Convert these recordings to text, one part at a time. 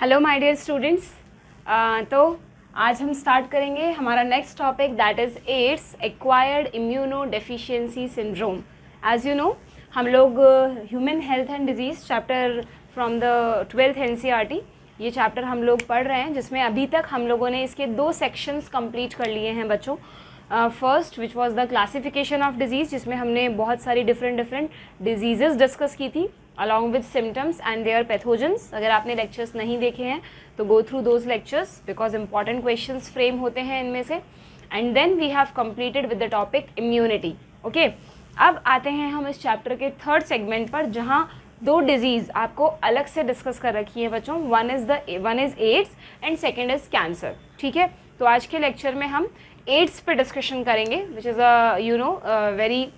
Hello my dear students. तो आज हम स्टार्ट करेंगे हमारा next topic that is AIDS acquired immuno deficiency syndrome. As you know हम लोग human health and disease chapter from the 12th NCERT ये chapter हम लोग पढ़ रहे हैं, जिसमें अभी तक हम लोगों ने इसके 2 सेक्शंस कंप्लीट कर लिए हैं बच्चों। First which was the classification of disease, जिसमें हमने बहुत सारी डिफरेंट डिजीज़ेस डिस्कस की थी along with symptoms and their pathogens। अगर आपने lectures नहीं देखे हैं तो go through those lectures because important questions frame होते हैं इनमें से। and then we have completed with the topic immunity। okay, अब आते हैं हम इस चैप्टर के 3rd सेगमेंट पर, जहाँ 2 डिजीज़ आपको अलग से डिस्कस कर रखी है बच्चों। One is AIDS and second is cancer. ठीक है, तो आज के लेक्चर में हम एड्स पे डिस्कशन करेंगे which is very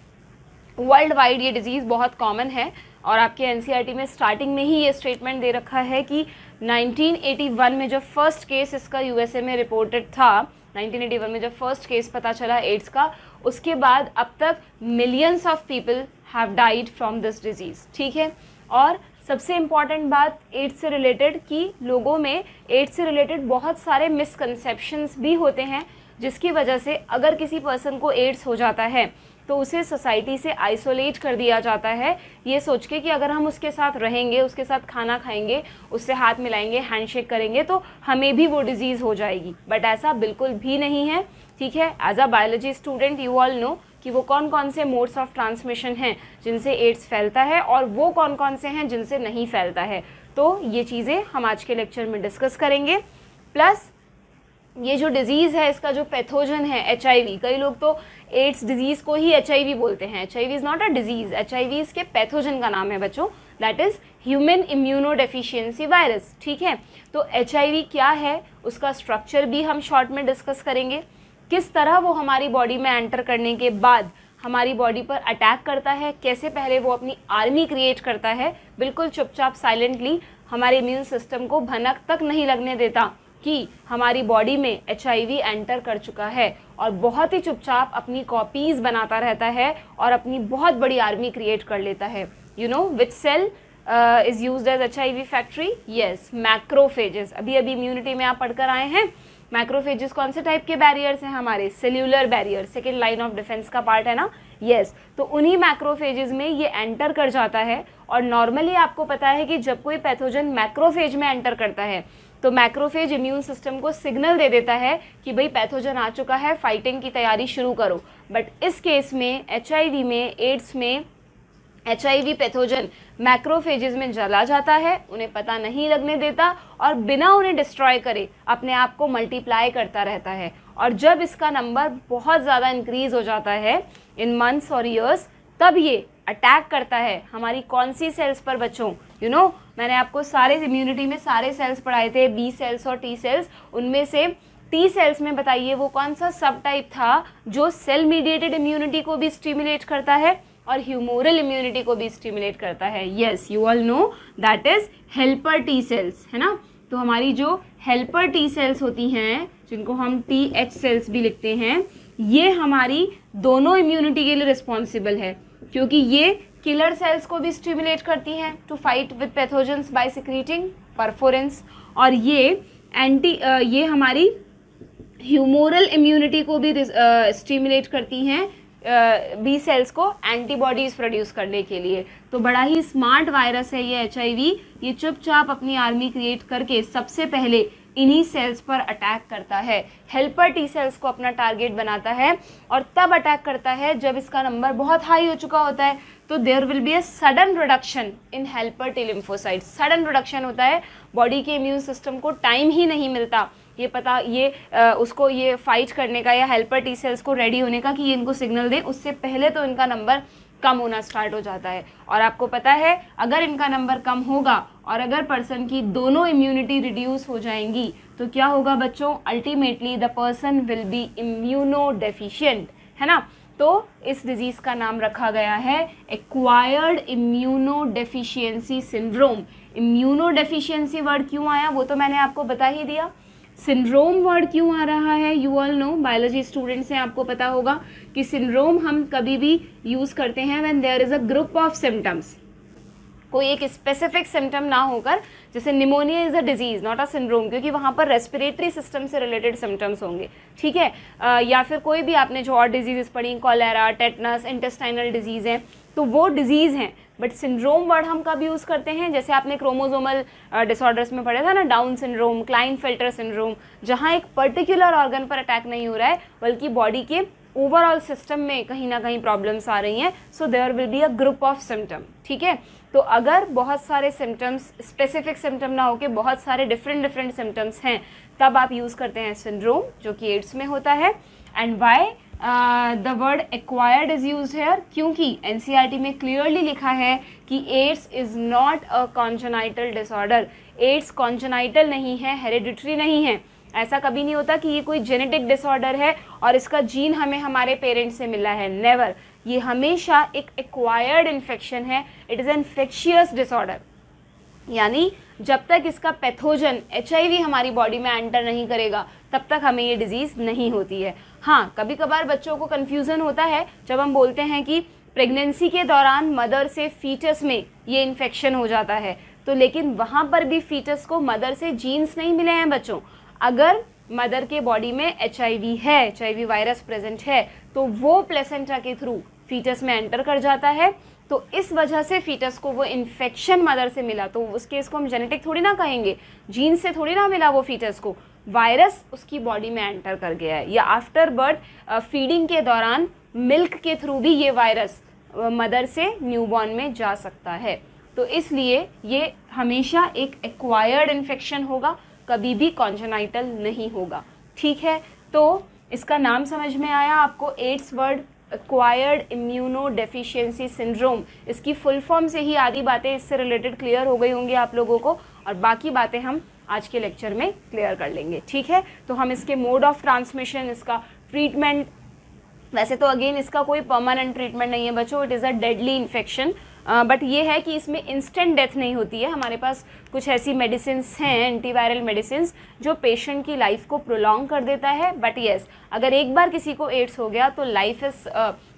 world wide ये डिज़ीज़ बहुत कॉमन है। और आपके एनसीईआरटी में स्टार्टिंग में ही ये स्टेटमेंट दे रखा है कि 1981 में जो फर्स्ट केस इसका यूएसए में रिपोर्टेड था, 1981 में जब फर्स्ट केस पता चला एड्स का, उसके बाद अब तक millions of people have died from this disease. ठीक है, और सबसे इम्पॉर्टेंट बात एड्स से रिलेटेड कि लोगों में एड्स से रिलेटेड बहुत सारे मिसकंसेप्शंस भी होते हैं, जिसकी वजह से अगर किसी पर्सन को एड्स हो जाता है तो उसे सोसाइटी से आइसोलेट कर दिया जाता है, ये सोच के कि अगर हम उसके साथ रहेंगे, उसके साथ खाना खाएंगे, उससे हाथ मिलाएंगे, हैंडशेक करेंगे तो हमें भी वो डिजीज़ हो जाएगी। बट ऐसा बिल्कुल भी नहीं है। ठीक है, as a biology student you all know कि वो कौन कौन से मोड्स ऑफ ट्रांसमिशन हैं जिनसे एड्स फैलता है और वो कौन कौन से हैं जिनसे नहीं फैलता है। तो ये चीज़ें हम आज के लेक्चर में डिस्कस करेंगे। प्लस ये जो डिज़ीज़ है इसका जो पैथोजन है HIV, कई लोग तो एड्स डिजीज़ को ही HIV बोलते हैं। HIV is not a disease, HIV इसके पैथोजन का नाम है बच्चों, that is human immuno deficiency virus. ठीक है, तो HIV क्या है उसका स्ट्रक्चर भी हम शॉर्ट में डिस्कस करेंगे, किस तरह वो हमारी बॉडी में एंटर करने के बाद हमारी बॉडी पर अटैक करता है, कैसे पहले वो अपनी आर्मी क्रिएट करता है, बिल्कुल चुपचाप साइलेंटली हमारे इम्यून सिस्टम को भनक तक नहीं लगने देता कि हमारी बॉडी में HIV एंटर कर चुका है, और बहुत ही चुपचाप अपनी कॉपीज़ बनाता रहता है और अपनी बहुत बड़ी आर्मी क्रिएट कर लेता है। You know which cell is used as HIV factory? Yes, macrophages. अभी इम्यूनिटी में आप पढ़कर आए हैं। मैक्रोफेजेस कौन से टाइप के बैरियर्स हैं? हमारे cellular barrier, second line of defence का पार्ट है ना। यस, तो उन्हीं मैक्रोफेजेस में ये एंटर कर जाता है। और नॉर्मली आपको पता है कि जब कोई पैथोजन मैक्रोफेज में एंटर करता है तो मैक्रोफेज इम्यून सिस्टम को सिग्नल दे देता है कि भाई पैथोजन आ चुका है, फाइटिंग की तैयारी शुरू करो। बट इस केस में HIV में, एड्स में HIV पैथोजन मैक्रोफेजेस में जला जाता है, उन्हें पता नहीं लगने देता और बिना उन्हें डिस्ट्रॉय करे अपने आप को मल्टीप्लाई करता रहता है। और जब इसका नंबर बहुत ज़्यादा इंक्रीज हो जाता है इन मंथ्स और ईयर्स, तब ये अटैक करता है हमारी कौन सी सेल्स पर बच्चों? यू नो मैंने आपको सारे इम्यूनिटी में सारे सेल्स पढ़ाए थे, B सेल्स और T सेल्स। उनमें से T सेल्स में बताइए वो कौन सा सब टाइप था जो सेल मीडिएटेड इम्यूनिटी को भी स्टिमुलेट करता है और ह्यूमोरल इम्यूनिटी को भी स्टिमुलेट करता है? Yes, you all know that is helper T cells, है ना। तो हमारी जो हेल्पर T सेल्स होती हैं, जिनको हम TH सेल्स भी लिखते हैं, ये हमारी दोनों इम्यूनिटी के लिए रिस्पॉन्सिबल है, क्योंकि ये किलर सेल्स को भी स्टिमुलेट करती हैं to fight with pathogens by secreting perforins, और ये हमारी ह्यूमोरल इम्यूनिटी को भी स्टिमुलेट करती हैं B सेल्स को एंटीबॉडीज़ प्रोड्यूस करने के लिए। तो बड़ा ही स्मार्ट वायरस है ये HIV। ये चुपचाप अपनी आर्मी क्रिएट करके सबसे पहले इन्हीं सेल्स पर अटैक करता है, हेल्पर T सेल्स को अपना टारगेट बनाता है, और तब अटैक करता है जब इसका नंबर बहुत हाई हो चुका होता है। तो there will be a sudden reduction in helper T lymphocytes. Sudden reduction होता है, बॉडी के इम्यून सिस्टम को टाइम ही नहीं मिलता उसको ये फाइट करने का या हेल्पर T सेल्स को रेडी होने का कि ये इनको सिग्नल दे, उससे पहले तो इनका नंबर कम होना स्टार्ट हो जाता है। और आपको पता है अगर इनका नंबर कम होगा और अगर पर्सन की दोनों इम्यूनिटी रिड्यूस हो जाएंगी तो क्या होगा बच्चों? Ultimately the person will be immuno deficient, है ना। तो इस डिजीज़ का नाम रखा गया है acquired immuno deficiency syndrome. Immuno deficiency word क्यों आया वो तो मैंने आपको बता ही दिया। सिंड्रोम वर्ड क्यों आ रहा है? You all no, biology students हैं, आपको पता होगा कि सिंड्रोम हम कभी भी यूज़ करते हैं when there is a group of symptoms. कोई एक स्पेसिफिक सिम्टम ना होकर, जैसे pneumonia is a disease not a syndrome, क्योंकि वहाँ पर रेस्पिरेटरी सिस्टम से रिलेटेड सिम्टम्स होंगे, ठीक है। या फिर कोई भी आपने जो और डिजीज़ पढ़ी, कॉलेरा, टेटनस, इंटेस्टाइनल डिजीज़ हैं, तो वो डिजीज़ हैं। बट सिंड्रोम वर्ड हम कब यूज़ करते हैं, जैसे आपने क्रोमोजोमल डिसऑर्डर्स में पढ़ा था ना, डाउन सिंड्रोम, क्लाइनफेल्टर सिंड्रोम, जहाँ एक पर्टिकुलर ऑर्गन पर अटैक नहीं हो रहा है बल्कि बॉडी के ओवरऑल सिस्टम में कहीं ना कहीं प्रॉब्लम्स आ रही हैं, so there will be a group of symptom, ठीक है। तो अगर बहुत सारे सिम्टम्स, स्पेसिफिक सिम्टम ना होके बहुत सारे डिफरेंट सिम्टम्स हैं, तब आप यूज़ करते हैं सिंड्रोम, जो कि एड्स में होता है। And why the word acquired is used here, क्योंकि एनसीईआरटी में क्लियरली लिखा है कि AIDS is not a congenital disorder. AIDS congenital नहीं है, हेरिडिटरी नहीं है। ऐसा कभी नहीं होता कि ये कोई जेनेटिक डिसऑर्डर है और इसका जीन हमें हमारे पेरेंट्स से मिला है, नेवर। ये हमेशा एक एक्वायर्ड इन्फेक्शन है, इट इज़ इन्फेक्शियस डिसऑर्डर, यानी जब तक इसका पैथोजन HIV हमारी बॉडी में एंटर नहीं करेगा तब तक हमें ये डिजीज़ नहीं होती है। हाँ, कभी कभार बच्चों को कन्फ्यूज़न होता है जब हम बोलते हैं कि प्रेगनेंसी के दौरान मदर से फीटस में ये इन्फेक्शन हो जाता है, तो लेकिन वहाँ पर भी फीटस को मदर से जीन्स नहीं मिले हैं बच्चों। अगर मदर के बॉडी में HIV है, HIV वायरस प्रेजेंट है, तो वो प्लेसेंटा के थ्रू फीटस में एंटर कर जाता है। तो इस वजह से फीटस को वो इन्फेक्शन मदर से मिला, तो उस केस को हम जेनेटिक थोड़ी ना कहेंगे, जीन से थोड़ी ना मिला वो फीटस को, वायरस उसकी बॉडी में एंटर कर गया है। या आफ्टर बर्थ फीडिंग के दौरान मिल्क के थ्रू भी ये वायरस मदर से न्यूबॉर्न में जा सकता है। तो इसलिए ये हमेशा एक एक्वायर्ड इन्फेक्शन होगा, कभी भी कॉन्जेनाइटल नहीं होगा, ठीक है। तो इसका नाम समझ में आया आपको, AIDS word acquired immuno deficiency syndrome, इसकी फुल फॉर्म से ही आधी बातें इससे रिलेटेड क्लियर हो गई होंगी आप लोगों को, और बाकी बातें हम आज के लेक्चर में क्लियर कर लेंगे, ठीक है। तो हम इसके मोड ऑफ ट्रांसमिशन, इसका ट्रीटमेंट, वैसे तो अगेन इसका कोई परमानेंट ट्रीटमेंट नहीं है बच्चों, it is a deadly infection, but ये है कि इसमें इंस्टेंट डेथ नहीं होती है। हमारे पास कुछ ऐसी मेडिसिन्स हैं, एंटीवायरल मेडिसिन्स, जो पेशेंट की लाइफ को प्रोलॉन्ग कर देता है। बट येस, अगर एक बार किसी को एड्स हो गया तो लाइफ इज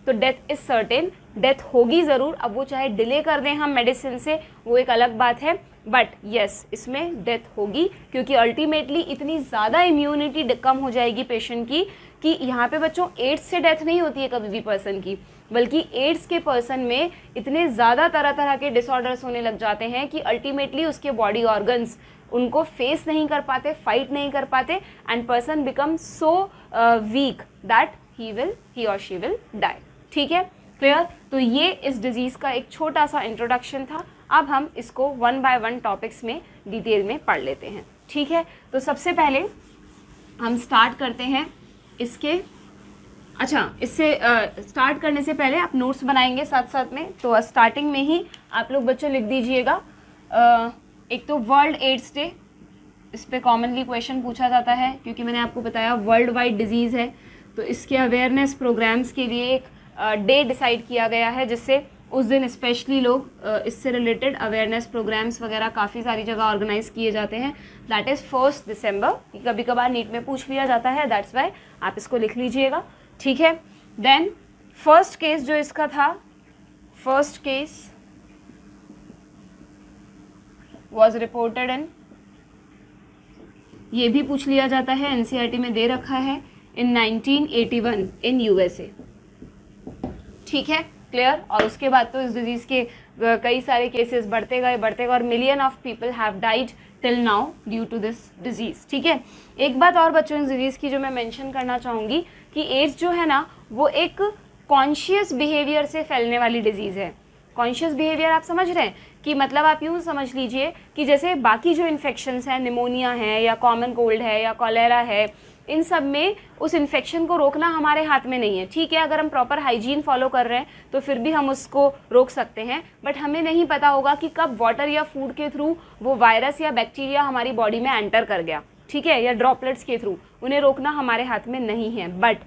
तो डेथ इज सर्टेन, डेथ होगी ज़रूर। अब वो चाहे डिले कर दें हम मेडिसिन से, वो एक अलग बात है, बट येस इसमें डेथ होगी, क्योंकि अल्टीमेटली इतनी ज़्यादा इम्यूनिटी कम हो जाएगी पेशेंट की कि यहाँ पे बच्चों एड्स से डेथ नहीं होती है कभी भी पर्सन की, बल्कि एड्स के पर्सन में इतने ज़्यादा तरह तरह के डिसऑर्डर्स होने लग जाते हैं कि अल्टीमेटली उसके बॉडी ऑर्गन्स उनको फेस नहीं कर पाते, फाइट नहीं कर पाते, and person become so weak that he और शी विल डाई, ठीक है, क्लियर। तो ये इस डिजीज़ का एक छोटा सा इंट्रोडक्शन था। अब हम इसको 1 बाय 1 टॉपिक्स में डिटेल में पढ़ लेते हैं, ठीक है। तो सबसे पहले हम स्टार्ट करते हैं इसके, अच्छा इससे स्टार्ट करने से पहले आप नोट्स बनाएंगे साथ साथ में, तो स्टार्टिंग में ही आप लोग बच्चों लिख दीजिएगा एक तो वर्ल्ड एड्स डे, इस पे कॉमनली क्वेश्चन पूछा जाता है, क्योंकि मैंने आपको बताया वर्ल्ड वाइड डिजीज़ है, तो इसके अवेयरनेस प्रोग्राम्स के लिए एक डे डिसाइड किया गया है, जिससे उस दिन स्पेशली लोग इससे रिलेटेड अवेयरनेस प्रोग्राम्स वगैरह काफ़ी सारी जगह ऑर्गेनाइज किए जाते हैं। दैट इज़ 1 दिसंबर, कभी कभार नीट में पूछ लिया जाता है, दैट्स वाई आप इसको लिख लीजिएगा, ठीक है। देन फर्स्ट केस जो इसका था, first case was reported in, ये भी पूछ लिया जाता है, एनसीईआरटी में दे रखा है, इन 1981 इन यूएसए, ठीक है, क्लियर। और उसके बाद तो इस डिजीज़ के कई सारे केसेस बढ़ते गए और million of people have died till now due to this disease, ठीक है। एक बात और बच्चों इस डिजीज़ की जो मैं मेंशन करना चाहूँगी कि एड्स जो है ना, वो एक कॉन्शियस बिहेवियर से फैलने वाली डिजीज़ है। कॉन्शियस बिहेवियर आप समझ रहे हैं कि मतलब आप यूँ समझ लीजिए कि जैसे बाकी जो इन्फेक्शंस हैं, निमोनिया है या कॉमन कोल्ड है या कॉलेरा है, इन सब में उस इन्फेक्शन को रोकना हमारे हाथ में नहीं है, ठीक है। अगर हम प्रॉपर हाइजीन फॉलो कर रहे हैं तो फिर भी हम उसको रोक सकते हैं, बट हमें नहीं पता होगा कि कब वाटर या फूड के थ्रू वो वायरस या बैक्टीरिया हमारी बॉडी में एंटर कर गया, ठीक है, या ड्रॉपलेट्स के थ्रू, उन्हें रोकना हमारे हाथ में नहीं है। बट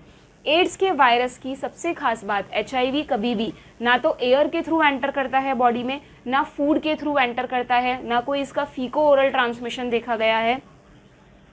एड्स के वायरस की सबसे खास बात, HIV कभी भी ना तो एयर के थ्रू एंटर करता है बॉडी में, ना फूड के थ्रू एंटर करता है, ना कोई इसका फीको ओरल ट्रांसमिशन देखा गया है।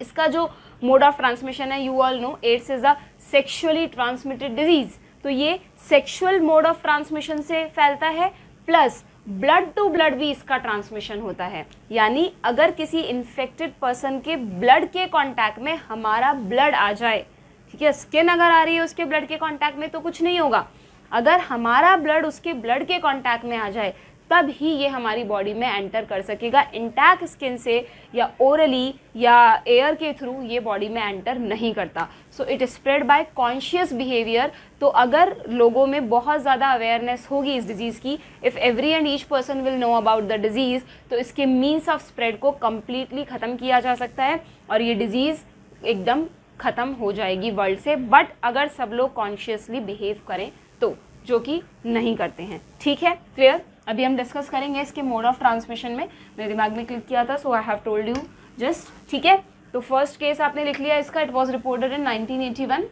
इसका जो मोड ऑफ ट्रांसमिशन है, you all know AIDS is a sexually transmitted disease, तो ये सेक्सुअल मोड ऑफ ट्रांसमिशन से फैलता है, प्लस ब्लड टू ब्लड भी इसका ट्रांसमिशन होता है। यानी अगर किसी इन्फेक्टेड पर्सन के ब्लड के कांटेक्ट में हमारा ब्लड आ जाए, ठीक है, स्किन अगर आ रही है उसके ब्लड के कांटेक्ट में तो कुछ नहीं होगा, अगर हमारा ब्लड उसके ब्लड के कांटेक्ट में आ जाए तब ही ये हमारी बॉडी में एंटर कर सकेगा। इंटैक्ट स्किन से या ओरली या एयर के थ्रू ये बॉडी में एंटर नहीं करता। So it spread by conscious behaviour. तो अगर लोगों में बहुत ज़्यादा अवेयरनेस होगी इस डिज़ीज़ की, if every and each person will know about the disease, तो इसके मीन्स ऑफ स्प्रेड को कम्प्लीटली ख़त्म किया जा सकता है और ये डिज़ीज़ एकदम ख़त्म हो जाएगी वर्ल्ड से। बट अगर सब लोग कॉन्शियसली बिहेव करें तो, जो कि नहीं करते हैं। ठीक है, क्लियर। अभी हम डिस्कस करेंगे इसके मोड ऑफ ट्रांसमिशन में, मेरे दिमाग में क्लिक किया था, so I have told you just. ठीक है, तो फर्स्ट केस आपने लिख लिया इसका, it was reported in 1981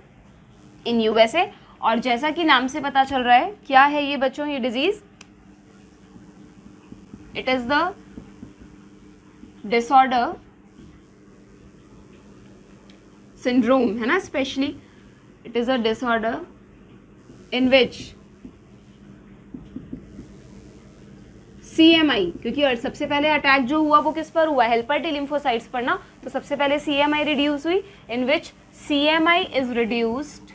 in USA. और जैसा कि नाम से पता चल रहा है, क्या है ये बच्चों, ये disease, it is the disorder syndrome, है ना, specially it is a disorder in which CMI, क्योंकि सबसे पहले अटैक जो हुआ वो किस पर हुआ, हेल्पर टी लिम्फोसाइट्स पर ना, तो सबसे पहले CMI रिड्यूस हुई, इन विच CMI इज रिड्यूस्ड,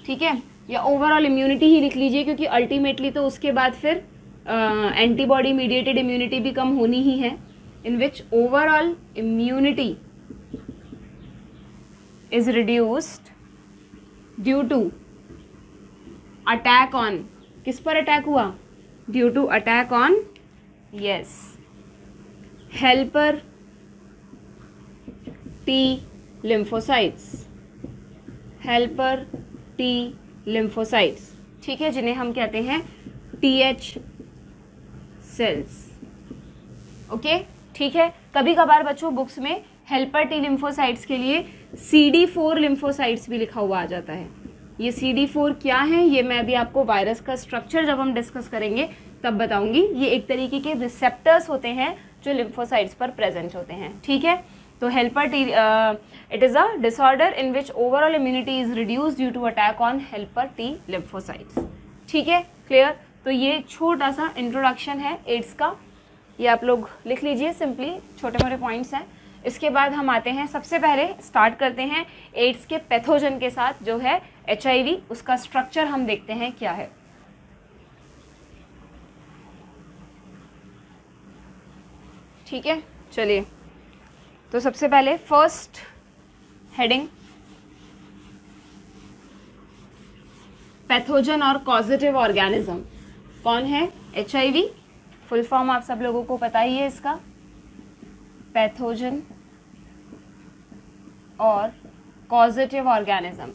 ठीक है, या ओवरऑल इम्यूनिटी ही लिख लीजिए, क्योंकि अल्टीमेटली तो उसके बाद फिर एंटीबॉडी मीडिएटेड इम्यूनिटी भी कम होनी ही है, in which overall immunity is reduced due to attack on, किस पर अटैक हुआ, due to attack on, yes, helper T lymphocytes, helper T lymphocytes, ठीक है, जिन्हें हम कहते हैं TH सेल्स। ओके, ठीक है। कभी कभार बच्चों बुक्स में हेल्पर टी लिम्फोसाइट्स के लिए CD4 लिम्फोसाइट्स भी लिखा हुआ आ जाता है। ये CD4 क्या है, ये मैं अभी आपको वायरस का स्ट्रक्चर जब हम डिस्कस करेंगे तब बताऊंगी। ये एक तरीके के रिसेप्टर्स होते हैं जो लिम्फोसाइट्स पर प्रेजेंट होते हैं। ठीक है, तो helper T, it is a disorder in which overall immunity is reduce due to attack on helper T lymphocytes. ठीक है, क्लियर। तो ये छोटा सा इंट्रोडक्शन है एड्स का, ये आप लोग लिख लीजिए, सिंपली छोटे मोटे पॉइंट्स हैं। इसके बाद हम आते हैं, सबसे पहले स्टार्ट करते हैं एड्स के पैथोजन के साथ, जो है HIV। उसका स्ट्रक्चर हम देखते हैं क्या है। ठीक है, चलिए, तो सबसे पहले फर्स्ट हेडिंग, पैथोजन और कॉजेटिव ऑर्गेनिज्म। कौन है, HIV। फुल फॉर्म आप सब लोगों को पता ही है इसका, पैथोजन और causative organism.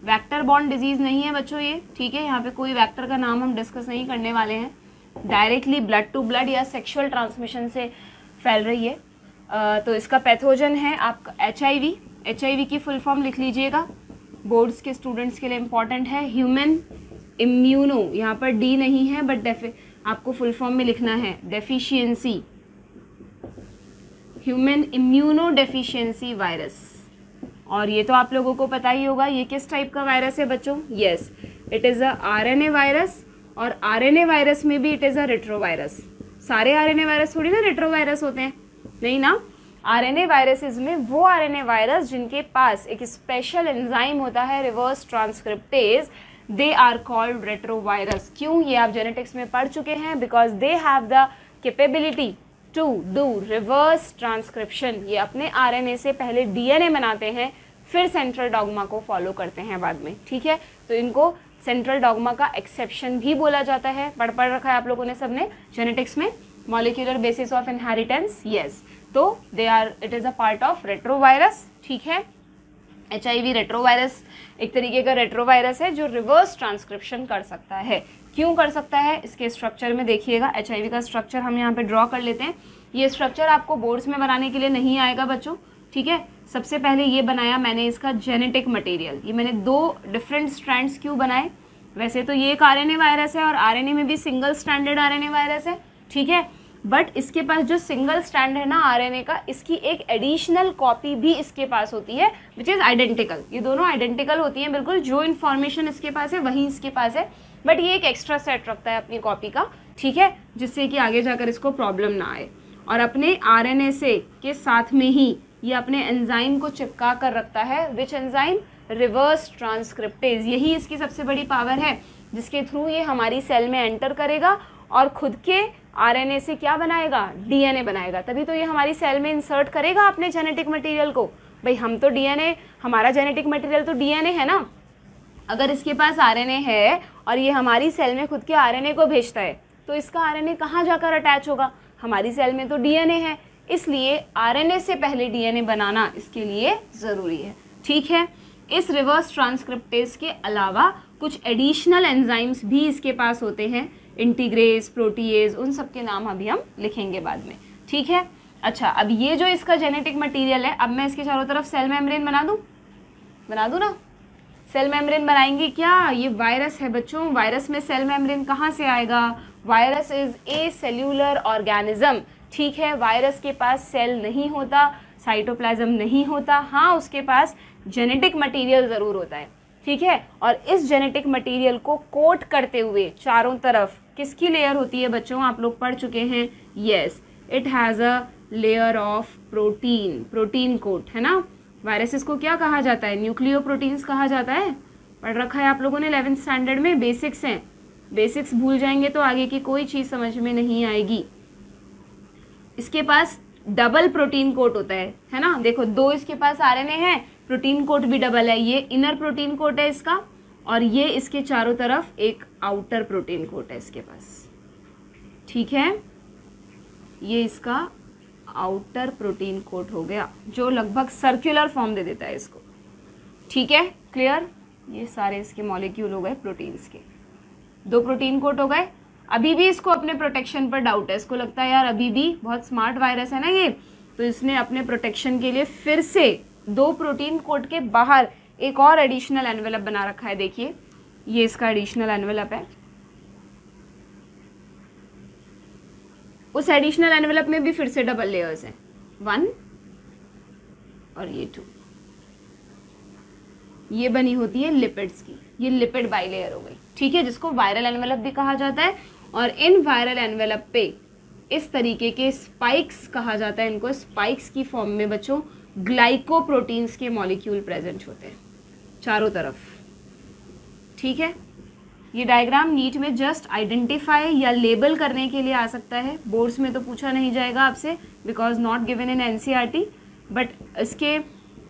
Vector borne disease नहीं है बच्चों ये, ठीक है, यहाँ पे कोई वेक्टर का नाम हम डिस्कस नहीं करने वाले हैं, डायरेक्टली ब्लड टू ब्लड या सेक्सुअल ट्रांसमिशन से फैल रही है। तो इसका पैथोजन है आपका HIV। HIV की फुल फॉर्म लिख लीजिएगा, बोर्ड्स के स्टूडेंट्स के लिए इंपॉर्टेंट है, ह्यूमन इम्यूनो, यहाँ पर D नहीं है बट आपको फुल फॉर्म में लिखना है, deficiency, human immuno deficiency virus. और ये तो आप लोगों को पता ही होगा ये किस टाइप का वायरस है बच्चों, yes, it is a RNA virus. और RNA वायरस में भी इट इज़ अ रेट्रोवायरस। सारे RNA वायरस थोड़ी ना रेट्रोवायरस होते हैं, नहीं ना। RNA वायरसेस में वो RNA वायरस जिनके पास एक स्पेशल एंजाइम होता है, reverse transcriptase, they are called retrovirus. क्यों, ये आप जेनेटिक्स में पढ़ चुके हैं, because they have the capability to do reverse transcription. ये अपने RNA से पहले DNA बनाते हैं, फिर सेंट्रल डॉगमा को फॉलो करते हैं बाद में। ठीक है, तो इनको सेंट्रल डॉगमा का एक्सेप्शन भी बोला जाता है। पढ़ रखा है आप लोगों ने सबने जेनेटिक्स में, molecular basis of inheritance, yes. तो they are, it is a part of retrovirus. ठीक है, HIV रेट्रोवायरस एक तरीके का रेट्रोवायरस है जो रिवर्स ट्रांसक्रिप्शन कर सकता है। क्यों कर सकता है, इसके स्ट्रक्चर में देखिएगा, HIV का स्ट्रक्चर हम यहाँ पे ड्रॉ कर लेते हैं। ये स्ट्रक्चर आपको बोर्ड्स में बनाने के लिए नहीं आएगा बच्चों, ठीक है। सबसे पहले ये बनाया मैंने इसका जेनेटिक मटेरियल, ये मैंने 2 डिफरेंट स्ट्रैंड्स क्यों बनाए, वैसे तो ये एक RNA वायरस है और RNA में भी सिंगल स्ट्रैंडेड RNA वायरस है, ठीक है, बट इसके पास जो सिंगल स्ट्रैंड है ना RNA का, इसकी एक एडिशनल कॉपी भी इसके पास होती है विच इज़ आइडेंटिकल। ये दोनों आइडेंटिकल होती हैं बिल्कुल, जो इन्फॉर्मेशन इसके पास है वही इसके पास है, बट ये एक एक्स्ट्रा सेट रखता है अपनी कॉपी का, ठीक है, जिससे कि आगे जाकर इसको प्रॉब्लम ना आए। और अपने RNA के साथ में ही ये अपने एंजाइम को चिपका कर रखता है। Which enzyme? Reverse transcriptase. यही इसकी सबसे बड़ी पावर है, जिसके थ्रू ये हमारी सेल में एंटर करेगा और खुद के RNA से क्या बनाएगा? DNA बनाएगा। तभी तो ये हमारी सेल में इंसर्ट करेगा अपने जेनेटिक मटेरियल को। भाई हम तो DNA, हमारा जेनेटिक मटेरियल तो DNA है ना। अगर इसके पास RNA है और ये हमारी सेल में खुद के RNA को भेजता है, तो इसका RNA कहाँ जाकर अटैच होगा? हमारी सेल में तो DNA है, इसलिए RNA से पहले DNA बनाना इसके लिए ज़रूरी है, ठीक है। इस रिवर्स ट्रांसक्रिप्टेज के अलावा कुछ एडिशनल एंजाइम्स भी इसके पास होते हैं, इंटीग्रेज, प्रोटीएज, उन सब के नाम अभी हम लिखेंगे बाद में, ठीक है। अच्छा, अब ये जो इसका जेनेटिक मटेरियल है, अब मैं इसके चारों तरफ सेल मेम्ब्रेन बना दूँ ना। सेल मेम्ब्रेन बनाएंगे क्या? ये वायरस है बच्चों, वायरस में सेल मेम्ब्रेन कहाँ से आएगा? Virus is a cellular organism, ठीक है। वायरस के पास सेल नहीं होता, साइटोप्लाज्म नहीं होता, हाँ उसके पास जेनेटिक मटेरियल ज़रूर होता है, ठीक है। और इस जेनेटिक मटेरियल को कोट करते हुए चारों तरफ किसकी लेयर होती है बच्चों? आप लोग पढ़ चुके हैं, yes, it has a layer of protein, protein coat, है ना। वायरसेस को क्या कहा जाता है? न्यूक्लियोप्रोटीन्स कहा जाता है। पढ़ रखा है आप लोगों ने 11th स्टैंडर्ड में, बेसिक्स हैं। बेसिक्स भूल जाएंगे तो आगे की कोई चीज़ समझ में नहीं आएगी। इसके पास डबल प्रोटीन कोट होता है ना। देखो, दो इसके पास RNA है, प्रोटीन कोट भी डबल है। ये इनर प्रोटीन कोट है इसका, और ये इसके चारों तरफ एक आउटर प्रोटीन कोट है इसके पास, ठीक है। ये इसका आउटर प्रोटीन कोट हो गया, जो लगभग सर्कुलर फॉर्म दे देता है इसको, ठीक है, क्लियर। ये सारे इसके मॉलिक्यूल हो गए प्रोटीन्स के, 2 प्रोटीन कोट हो गए। अभी भी इसको अपने प्रोटेक्शन पर डाउट है, इसको लगता है यार अभी भी बहुत स्मार्ट वायरस है ना ये, तो इसने अपने प्रोटेक्शन के लिए फिर से 2 प्रोटीन कोट के बाहर एक और एडिशनल एनवेलप बना रखा है। देखिए, ये इसका एडिशनल एनवेलप है। उस एडिशनल एनवेलप में भी फिर से डबल लेयर्स हैं, 1 और ये 2। ये बनी होती है लिपिड्स की, ये लिपिड बाइलेयर हो गई, ठीक है, जिसको वायरल एनवेलप भी कहा जाता है। और इन वायरल एनवेलप पे इस तरीके के स्पाइक्स कहा जाता है इनको। स्पाइक्स की फॉर्म में बच्चों ग्लाइकोप्रोटीन्स के मॉलिक्यूल प्रेजेंट होते हैं चारों तरफ, ठीक है। ये डायग्राम नीट में जस्ट आइडेंटिफाई या लेबल करने के लिए आ सकता है, बोर्ड्स में तो पूछा नहीं जाएगा आपसे, because not given in NCERT, but इसके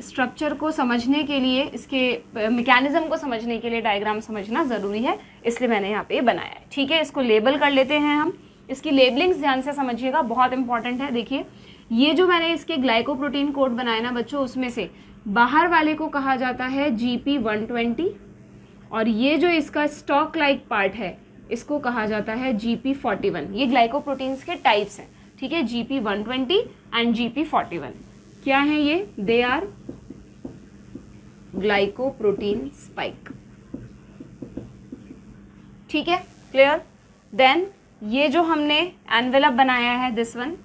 स्ट्रक्चर को समझने के लिए, इसके मैकेनिज्म को समझने के लिए डायग्राम समझना ज़रूरी है, इसलिए मैंने यहाँ पे बनाया है, ठीक है। इसको लेबल कर लेते हैं हम। इसकी लेबलिंग्स ध्यान से समझिएगा, बहुत इंपॉर्टेंट है। देखिए, ये जो मैंने इसके ग्लाइकोप्रोटीन कोड बनाए ना बच्चों, उसमें से बाहर वाले को कहा जाता है GP120, और ये जो इसका स्टॉक लाइक पार्ट है इसको कहा जाता है GP41। ये ग्लाइकोप्रोटीन्स के टाइप्स हैं, ठीक है, GP120 एंड GP41। क्या है ये? दे आर ग्लाइकोप्रोटीन स्पाइक, ठीक है, क्लियर। देन ये जो हमने एनवेलप बनाया है, दिस वन,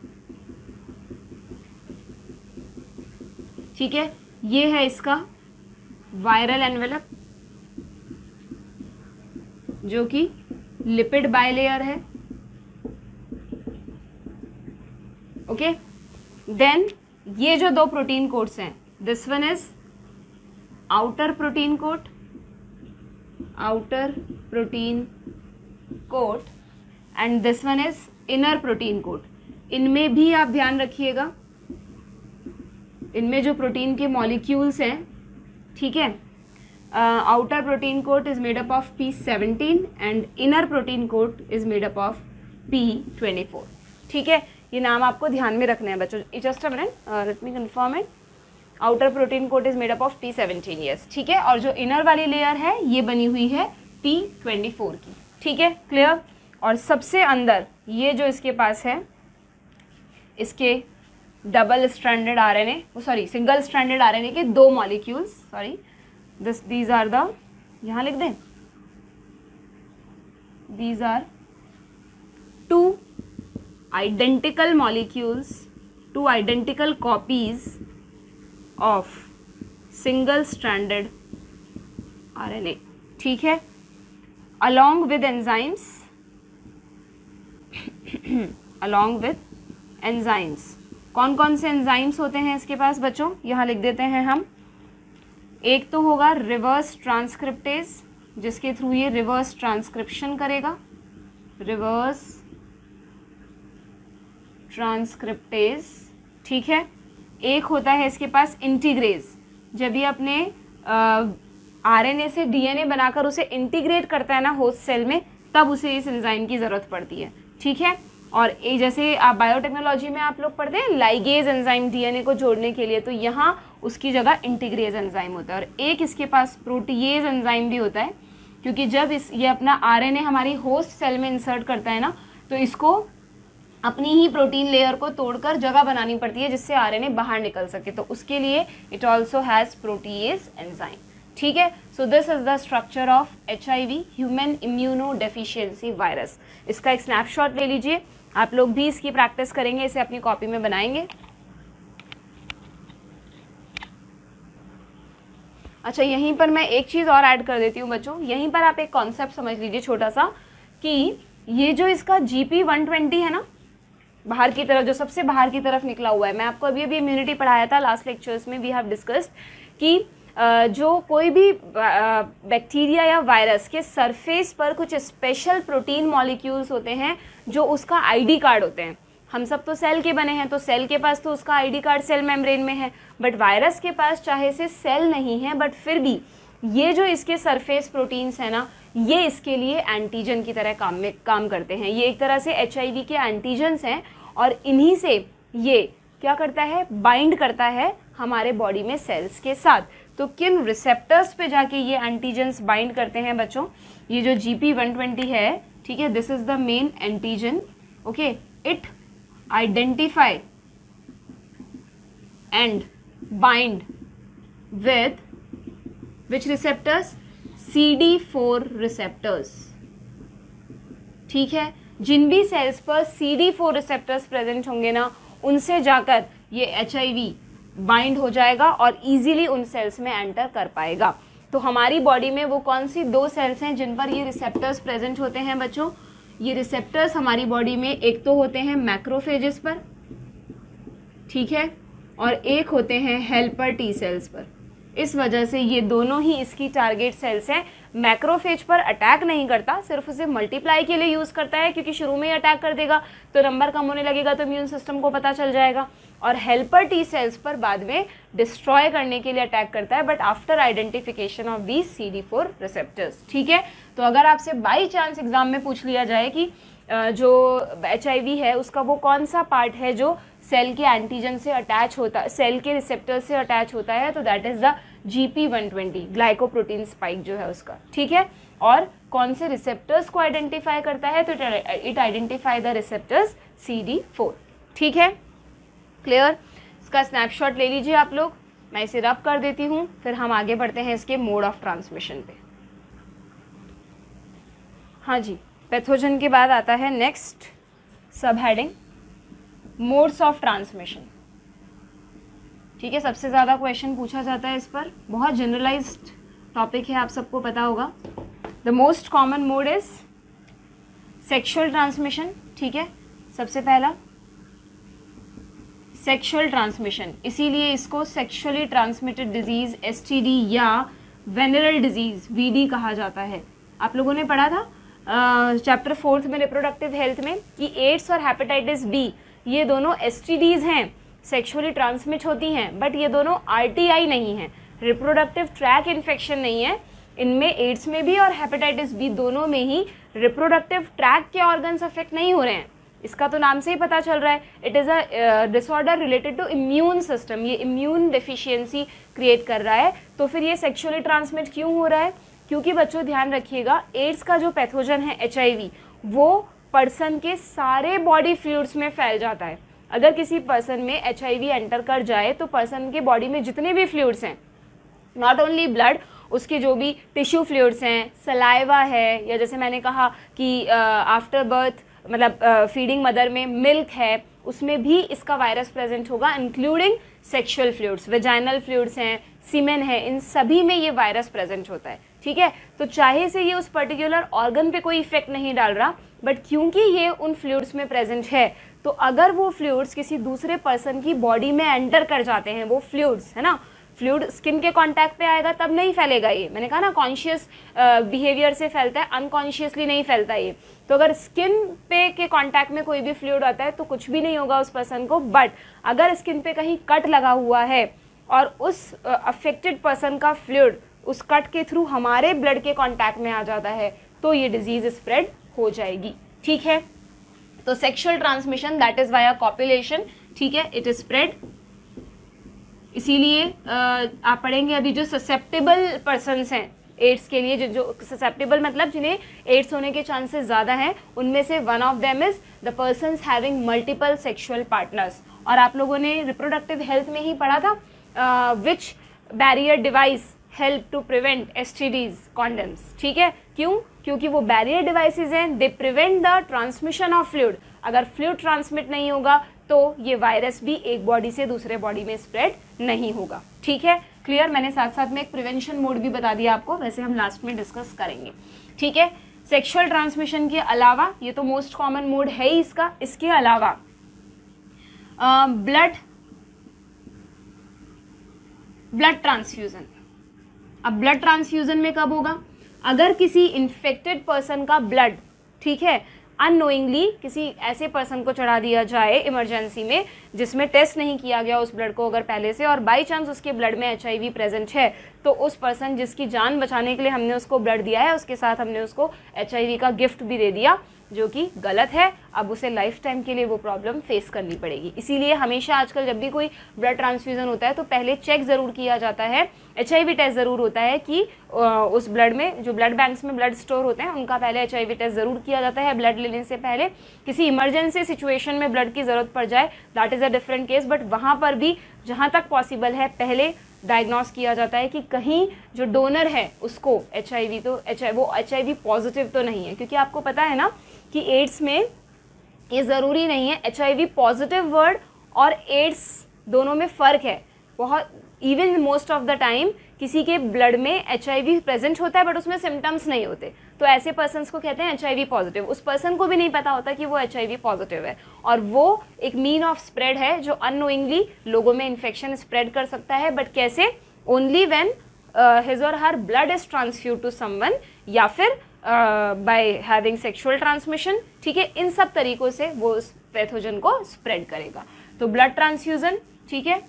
ठीक है, ये है इसका वायरल एनवेलप, जो कि लिपिड बाइलेयर है, ओके। देन ये जो 2 प्रोटीन कोट्स हैं, this one is outer protein coat, outer protein coat, and this one is inner protein coat. इनमें भी आप ध्यान रखिएगा, इनमें जो प्रोटीन के मॉलिक्यूल्स हैं, ठीक है, outer protein coat is made up of P17 and inner protein coat is made up of P24, ठीक है। ये नाम आपको ध्यान में रखने हैं बच्चों। Just a minute, let me confirm it. Outer protein coat is made up of P17, yes, ठीक है। और जो इनर वाली लेयर है ये बनी हुई है P24 की, ठीक है, क्लियर। और सबसे अंदर ये जो इसके पास है, इसके double stranded RNA, sorry single stranded RNA के 2 molecules, sorry these are the, यहाँ लिख दें, these are 2 identical molecules, 2 identical copies of single stranded RNA, ठीक है। along with enzymes along with enzymes। कौन कौन से एंजाइम्स होते हैं इसके पास बच्चों, यहाँ लिख देते हैं हम। एक तो होगा रिवर्स ट्रांसक्रिप्टेज, जिसके थ्रू ये रिवर्स ट्रांसक्रिप्शन करेगा, रिवर्स ट्रांसक्रिप्टेज, ठीक है। एक होता है इसके पास इंटीग्रेज, जब ये अपने आरएनए से डीएनए बनाकर उसे इंटीग्रेट करता है ना होस्ट सेल में, तब उसे इस एंजाइम की ज़रूरत पड़ती है, ठीक है। और एक जैसे आप बायोटेक्नोलॉजी में आप लोग पढ़ते हैं लाइगेज एंजाइम डीएनए को जोड़ने के लिए, तो यहाँ उसकी जगह इंटीग्रेज एंजाइम होता है। और एक इसके पास प्रोटीएज एंजाइम भी होता है, क्योंकि जब ये अपना आरएनए हमारी होस्ट सेल में इंसर्ट करता है ना, तो इसको अपनी ही प्रोटीन लेयर को तोड़कर जगह बनानी पड़ती है जिससे आरएनए बाहर निकल सके, तो उसके लिए it also has protease enzyme, ठीक है। So this is the structure of HIV, human immuno deficiency virus. इसका एक स्नैपशॉट ले लीजिए, आप लोग भी इसकी प्रैक्टिस करेंगे, इसे अपनी कॉपी में बनाएंगे। अच्छा, यहीं पर मैं एक चीज़ और ऐड कर देती हूँ बच्चों, यहीं पर आप एक कॉन्सेप्ट समझ लीजिए छोटा सा, कि ये जो इसका GP120 है ना, बाहर की तरफ, जो सबसे बाहर की तरफ निकला हुआ है, मैं आपको अभी इम्यूनिटी पढ़ाया था लास्ट लेक्चर्स में, वी हैव डिस्कस्ड कि जो कोई भी बैक्टीरिया या वायरस के सरफेस पर कुछ स्पेशल प्रोटीन मॉलिक्यूल्स होते हैं जो उसका आईडी कार्ड होते हैं। हम सब तो सेल के बने हैं, तो सेल के पास तो उसका आईडी कार्ड सेल मेम्ब्रेन में है, बट वायरस के पास चाहे से सेल नहीं है, बट फिर भी ये जो इसके सरफेस प्रोटीन्स हैं ना, ये इसके लिए एंटीजन की तरह काम करते हैं। ये एक तरह से HIV के एंटीजन्स हैं, और इन्हीं से ये क्या करता है, बाइंड करता है हमारे बॉडी में सेल्स के साथ। तो किन रिसेप्टर्स पे जाके ये एंटीजन्स बाइंड करते हैं बच्चों, ये जो GP120 है, ठीक है, this is the main antigen, okay. It identify and bind with which receptors, CD4 receptors, ठीक है। जिन भी सेल्स पर CD4 रिसेप्टर्स प्रेजेंट होंगे ना, उनसे जाकर ये HIV बाइंड हो जाएगा और इजीली उन सेल्स में एंटर कर पाएगा। तो हमारी बॉडी में वो कौन सी दो सेल्स हैं जिन पर ये रिसेप्टर्स प्रेजेंट होते हैं बच्चों, ये रिसेप्टर्स हमारी बॉडी में एक तो होते हैं मैक्रोफेजेस पर, ठीक है, और एक होते हैं हेल्पर टी सेल्स पर। इस वजह से ये दोनों ही इसकी टारगेट सेल्स हैं। मैक्रोफेज पर अटैक नहीं करता, सिर्फ उसे मल्टीप्लाई के लिए यूज़ करता है, क्योंकि शुरू में ही अटैक कर देगा तो नंबर कम होने लगेगा, तो इम्यून सिस्टम को पता चल जाएगा। और हेल्पर टी सेल्स पर बाद में डिस्ट्रॉय करने के लिए अटैक करता है, but after identification of these CD4 receptors, ठीक है। तो अगर आपसे बाई चांस एग्जाम में पूछ लिया जाए कि जो HIV है उसका वो कौन सा पार्ट है जो सेल के एंटीजन से अटैच होता है, सेल के रिसेप्टर से अटैच होता है, तो that is the GP120, glycoprotein spike जो है उसका, ठीक है। और कौन से रिसेप्टर्स को आइडेंटिफाई करता है, तो it identify the receptors CD4, ठीक है, क्लियर। इसका स्नैपशॉट ले लीजिए आप लोग, मैं इसे रब कर देती हूँ, फिर हम आगे बढ़ते हैं इसके मोड ऑफ ट्रांसमिशन पे। हाँ जी, पैथोजन के बाद आता है नेक्स्ट सब हेडिंग मोड्स ऑफ ट्रांसमिशन, ठीक है। सबसे ज़्यादा क्वेश्चन पूछा जाता है इस पर, बहुत जनरलाइज्ड टॉपिक है, आप सबको पता होगा। The most common mode is sexual transmission, ठीक है। सबसे पहला सेक्सुअल ट्रांसमिशन, इसीलिए इसको सेक्सुअली ट्रांसमिटेड डिजीज STD या वेनरल डिजीज VD कहा जाता है। आप लोगों ने पढ़ा था चैप्टर 4 में रिप्रोडक्टिव हेल्थ में कि एड्स और हेपेटाइटिस B ये दोनों STDs हैं, सेक्सुअली ट्रांसमिट होती हैं, बट ये दोनों RTI नहीं है, रिप्रोडक्टिव ट्रैक इन्फेक्शन नहीं है। इनमें एड्स में भी और हेपेटाइटिस B दोनों में ही रिप्रोडक्टिव ट्रैक के ऑर्गन्स अफेक्ट नहीं हो रहे हैं, इसका तो नाम से ही पता चल रहा है। It is a disorder related to immune system, ये इम्यून डेफिशिएंसी क्रिएट कर रहा है। तो फिर ये सेक्सुअली ट्रांसमिट क्यों हो रहा है, क्योंकि बच्चों ध्यान रखिएगा, एड्स का जो पैथोजन है HIV वो पर्सन के सारे बॉडी फ्लूइड्स में फैल जाता है। अगर किसी पर्सन में HIV एंटर कर जाए तो पर्सन के बॉडी में जितने भी फ्लूइड्स हैं, नॉट ओनली ब्लड, उसके जो भी टिश्यू फ्लूइड्स हैं, सलाइवा है, या जैसे मैंने कहा कि आफ्टर बर्थ मतलब फीडिंग मदर में मिल्क है, उसमें भी इसका वायरस प्रेजेंट होगा, including sexual fluids, vaginal fluids हैं, सीमेन है, इन सभी में ये वायरस प्रेजेंट होता है, ठीक है। तो चाहे से ये उस पर्टिकुलर ऑर्गन पे कोई इफेक्ट नहीं डाल रहा, बट क्योंकि ये उन फ्लूइड्स में प्रेजेंट है, तो अगर वो फ्लूइड्स किसी दूसरे पर्सन की बॉडी में एंटर कर जाते हैं, वो फ्लूइड्स है ना, फ्लूइड स्किन के कांटेक्ट पे आएगा तब नहीं फैलेगा ये, मैंने कहा ना कॉन्शियस बिहेवियर से फैलता है, अनकॉन्शियसली नहीं फैलता ये। तो अगर स्किन पे के कांटेक्ट में कोई भी फ्लूइड आता है तो कुछ भी नहीं होगा उस पर्सन को, बट अगर स्किन पे कहीं कट लगा हुआ है और उस अफेक्टेड पर्सन का फ्लूइड उस कट के थ्रू हमारे ब्लड के कांटेक्ट में आ जाता है तो ये डिजीज स्प्रेड हो जाएगी, ठीक है। तो sexual transmission that is via copulation, ठीक है, इट इज स्प्रेड। इसीलिए आप पढ़ेंगे अभी जो ससेप्टेबल पर्सन्स हैं एड्स के लिए, जो ससेप्टेबल मतलब जिन्हें एड्स होने के चांसेस ज़्यादा हैं, उनमें से one of them is the persons having multiple sexual partners. और आप लोगों ने रिप्रोडक्टिव हेल्थ में ही पढ़ा था which barrier device help to prevent STDs, condoms, ठीक है। क्यों? क्योंकि वो बैरियर डिवाइसेज हैं, they prevent the transmission of fluid. अगर फ्लूइड ट्रांसमिट नहीं होगा तो ये वायरस भी एक बॉडी से दूसरे बॉडी में स्प्रेड नहीं होगा, ठीक है, क्लियर। मैंने साथ साथ में एक प्रिवेंशन मोड भी बता दिया आपको, वैसे हम लास्ट में डिस्कस करेंगे, ठीक है। सेक्सुअल ट्रांसमिशन के अलावा ये तो मोस्ट कॉमन मोड है ही इसका, इसके अलावा ब्लड ट्रांसफ्यूजन। अब ब्लड ट्रांसफ्यूजन में कब होगा? अगर किसी इन्फेक्टेड पर्सन का ब्लड, ठीक है, अननोइंगली किसी ऐसे पर्सन को चढ़ा दिया जाए इमरजेंसी में जिसमें टेस्ट नहीं किया गया उस ब्लड को अगर पहले से, और बाई चांस उसके ब्लड में HIV प्रेजेंट है, तो उस पर्सन जिसकी जान बचाने के लिए हमने उसको ब्लड दिया है उसके साथ हमने उसको HIV का गिफ्ट भी दे दिया, जो कि गलत है। अब उसे लाइफ टाइम के लिए वो प्रॉब्लम फेस करनी पड़ेगी। इसीलिए हमेशा आजकल जब भी कोई ब्लड ट्रांसफ्यूजन होता है तो पहले चेक ज़रूर किया जाता है, HIV टेस्ट ज़रूर होता है कि उस ब्लड में, जो ब्लड बैंक्स में ब्लड स्टोर होते हैं उनका पहले HIV टेस्ट ज़रूर किया जाता है ब्लड लेने से पहले। किसी इमरजेंसी सिचुएशन में ब्लड की ज़रूरत पड़ जाए that is a different case, but वहाँ पर भी जहाँ तक पॉसिबल है पहले डायग्नोस किया जाता है कि कहीं जो डोनर है उसको HIV तो वो HIV पॉजिटिव तो नहीं है, क्योंकि आपको पता है ना कि एड्स में ये ज़रूरी नहीं है, HIV पॉजिटिव वर्ड और एड्स दोनों में फ़र्क है बहुत। Even most of the time किसी के ब्लड में HIV प्रेजेंट होता है बट उसमें सिम्टम्स नहीं होते, तो ऐसे पर्सन्स को कहते हैं HIV पॉजिटिव। उस पर्सन को भी नहीं पता होता कि वो HIV पॉजिटिव है, और वो एक मीन ऑफ स्प्रेड है जो अननोइंगली लोगों में इन्फेक्शन स्प्रेड कर सकता है। बट कैसे? Only when his or her blood is transfuse to someone, या फिर बाय हैविंग सेक्सुअल ट्रांसमिशन, ठीक है। इन सब तरीकों से वो उस पैथोजन को स्प्रेड करेगा। तो ब्लड ट्रांसफ्यूजन, ठीक है,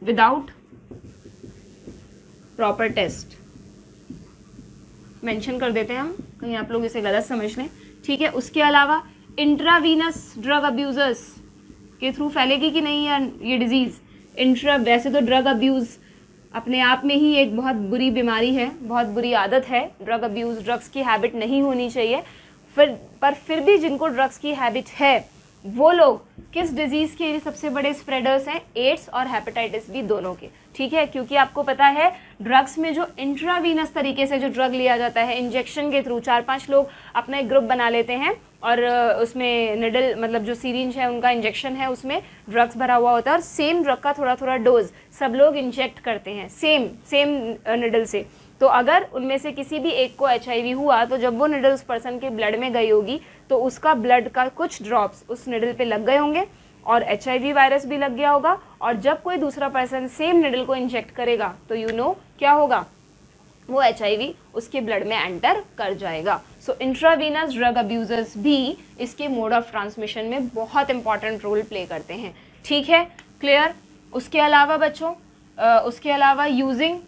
विदाउट प्रॉपर टेस्ट मेंशन कर देते हैं हम, कहीं आप लोग इसे गलत समझ लें, ठीक है। उसके अलावा इंट्रावीनस ड्रग अब्यूजर्स के थ्रू फैलेगी कि नहीं ये डिजीज़? वैसे तो ड्रग अब्यूज़ अपने आप में ही एक बहुत बुरी बीमारी है, बहुत बुरी आदत है ड्रग अब्यूज़, ड्रग्स की हैबिट नहीं होनी चाहिए। फिर भी जिनको ड्रग्स की हैबिट है वो लोग किस डिजीज़ के सबसे बड़े स्प्रेडर्स हैं? एड्स और हेपेटाइटिस बी दोनों के, ठीक है। क्योंकि आपको पता है ड्रग्स में जो इंट्रावीनस तरीके से जो ड्रग लिया जाता है इंजेक्शन के थ्रू, 4-5 लोग अपना एक ग्रुप बना लेते हैं और उसमें निडल मतलब जो सीरिंज है उनका इंजेक्शन है, उसमें ड्रग्स भरा हुआ होता है और सेम ड्रग का थोड़ा थोड़ा डोज सब लोग इंजेक्ट करते हैं सेम निडल से। तो अगर उनमें से किसी भी एक को HIV हुआ तो जब वो निडल उस पर्सन के ब्लड में गई होगी तो उसका ब्लड का कुछ ड्रॉप्स उस निडल पे लग गए होंगे और HIV वायरस भी लग गया होगा, और जब कोई दूसरा पर्सन सेम निडल को इंजेक्ट करेगा तो यू नो क्या होगा? वो HIV उसके ब्लड में एंटर कर जाएगा। सो इंट्रावीनस ड्रग अब्यूजर्स भी इसके मोड ऑफ ट्रांसमिशन में बहुत इंपॉर्टेंट रोल प्ले करते हैं, ठीक है, क्लियर। उसके अलावा बच्चों उसके अलावा यूजिंग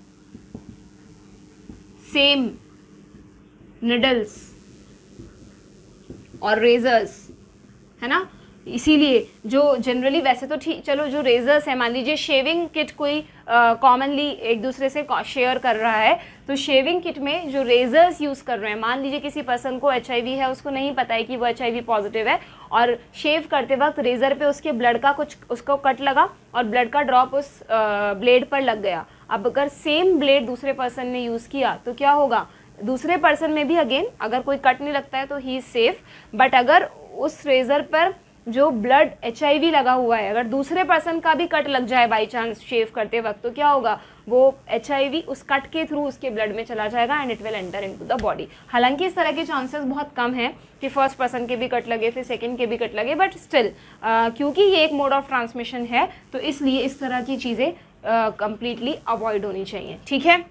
सेम निडल्स और रेजर्स, है ना, इसीलिए जो जनरली वैसे तो ठीक, चलो जो रेजर्स है, मान लीजिए शेविंग किट कोई कॉमनली एक दूसरे से शेयर कर रहा है, तो शेविंग किट में जो रेजर्स यूज़ कर रहे हैं, मान लीजिए किसी पर्सन को HIV है, उसको नहीं पता है कि वो HIV पॉजिटिव है, और शेव करते वक्त रेजर पे उसके ब्लड का कुछ उसको कट लगा और ब्लड का ड्रॉप उस ब्लेड पर लग गया। अब अगर सेम ब्लेड दूसरे पर्सन ने यूज़ किया तो क्या होगा? दूसरे पर्सन में भी अगेन अगर कोई कट नहीं लगता है तो ही इज़ सेफ, बट अगर उस रेजर पर जो ब्लड HIV लगा हुआ है अगर दूसरे पर्सन का भी कट लग जाए बाई चांस शेव करते वक्त, तो क्या होगा? वो HIV उस कट के थ्रू उसके ब्लड में चला जाएगा and it will enter into the body. हालांकि इस तरह के चांसेस बहुत कम हैं कि फर्स्ट पर्सन के भी कट लगे फिर सेकंड के भी कट लगे, बट स्टिल क्योंकि ये एक मोड ऑफ ट्रांसमिशन है तो इसलिए इस तरह की चीज़ें कंप्लीटली अवॉइड होनी चाहिए। ठीक है,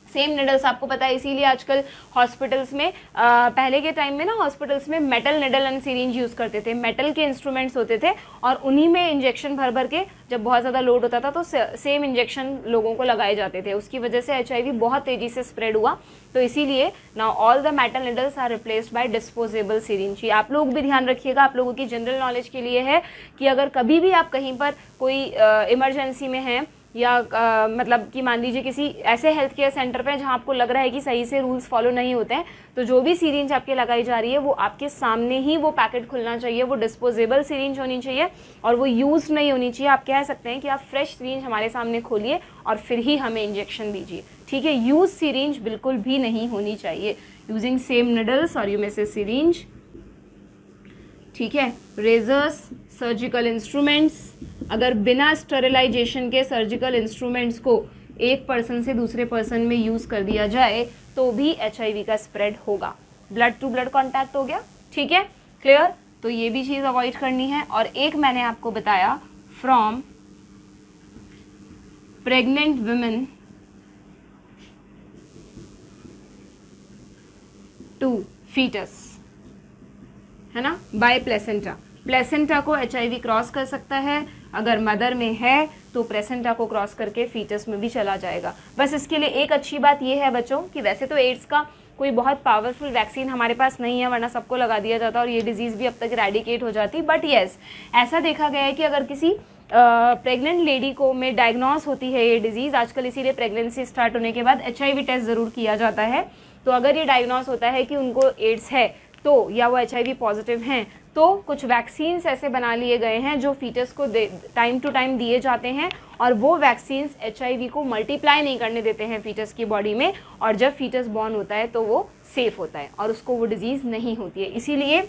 सेम निडल्स आपको पता है, इसीलिए आजकल हॉस्पिटल्स में पहले के टाइम में ना हॉस्पिटल्स में metal needle and syringe use करते थे, मेटल के इंस्ट्रूमेंट्स होते थे और उन्हीं में इंजेक्शन भर भर के जब बहुत ज़्यादा लोड होता था तो सेम इंजेक्शन लोगों को लगाए जाते थे। उसकी वजह से HIV बहुत तेज़ी से स्प्रेड हुआ, तो इसीलिए now all the metal needles are replaced by disposable syringe. आप लोग भी ध्यान रखिएगा, आप लोगों की जनरल नॉलेज के लिए है कि अगर कभी भी आप कहीं पर कोई इमरजेंसी में हैं या मतलब कि मान लीजिए किसी ऐसे हेल्थ केयर सेंटर पे जहाँ आपको लग रहा है कि सही से रूल्स फॉलो नहीं होते हैं, तो जो भी सिरिंज आपके लगाई जा रही है वो आपके सामने ही वो पैकेट खुलना चाहिए, वो डिस्पोजेबल सिरिंज होनी चाहिए और वो यूज़ नहीं होनी चाहिए। आप कह सकते हैं कि आप फ्रेश सिरिंज हमारे सामने खोलिए और फिर ही हमें इंजेक्शन दीजिए। ठीक है, यूज सिरिंज बिल्कुल भी नहीं होनी चाहिए। यूजिंग सेम निडल्स और यू में से सिरिंज, ठीक है, रेजर्स, सर्जिकल इंस्ट्रूमेंट्स, अगर बिना स्टरलाइजेशन के सर्जिकल इंस्ट्रूमेंट्स को एक पर्सन से दूसरे पर्सन में यूज़ कर दिया जाए तो भी HIV का स्प्रेड होगा। ब्लड टू ब्लड कांटेक्ट हो गया, ठीक है, क्लियर। तो ये भी चीज़ अवॉइड करनी है। और एक मैंने आपको बताया from pregnant women to fetus, है ना, बाय प्लेसेंटा। प्लेसेंटा को HIV क्रॉस कर सकता है, अगर मदर में है तो प्लेसेंटा को क्रॉस करके फीटस में भी चला जाएगा। बस इसके लिए एक अच्छी बात यह है बच्चों कि वैसे तो एड्स का कोई बहुत पावरफुल वैक्सीन हमारे पास नहीं है, वरना सबको लगा दिया जाता और ये डिजीज़ भी अब तक इरेडिकेट हो जाती। बट येस, ऐसा देखा गया है कि अगर किसी प्रेग्नेंट लेडी को में डायग्नोस होती है ये डिजीज़, आजकल इसीलिए प्रेगनेंसी स्टार्ट होने के बाद HIV टेस्ट ज़रूर किया जाता है। तो अगर ये डायग्नोस होता है कि उनको एड्स है तो या वो HIV पॉजिटिव हैं तो कुछ वैक्सीन्स ऐसे बना लिए गए हैं जो फीटस को टाइम टू टाइम दिए जाते हैं और वो वैक्सीन्स HIV को मल्टीप्लाई नहीं करने देते हैं फीटस की बॉडी में, और जब फीटस बॉर्न होता है तो वो सेफ होता है और उसको वो डिजीज़ नहीं होती है। इसीलिए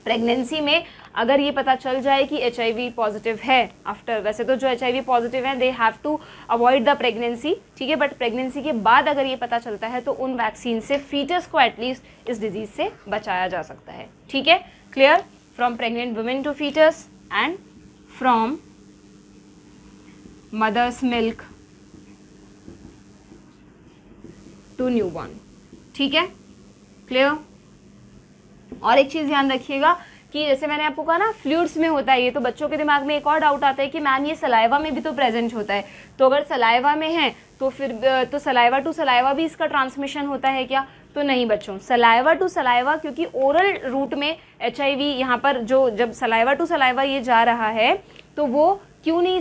प्रेगनेंसी में अगर ये पता चल जाए कि HIV पॉजिटिव है आफ्टर, वैसे तो जो HIV पॉजिटिव हैं they have to avoid the pregnancy, ठीक है, बट प्रेगनेंसी के बाद अगर ये पता चलता है तो उन वैक्सीन से फीटस को एटलीस्ट इस डिजीज़ से बचाया जा सकता है। ठीक है, clear, from pregnant women to fetus and from mothers milk to newborn. ठीक है, क्लियर। और एक चीज़ ध्यान रखिएगा कि जैसे मैंने आपको कहा ना फ्लूइड्स में होता है ये, तो बच्चों के दिमाग में एक और डाउट आता है कि मैम ये सलाइवा में भी तो प्रेजेंट होता है, तो अगर सलाइवा में है तो फिर तो सलाइवा टू सलाइवा भी इसका ट्रांसमिशन होता है क्या? तो नहीं बच्चों, सलाइवा टू सलाइवा, क्योंकि ओरल रूट में HIV यहाँ पर जो जब सलाइवा टू सलाइवा ये जा रहा है तो वो क्यों नहीं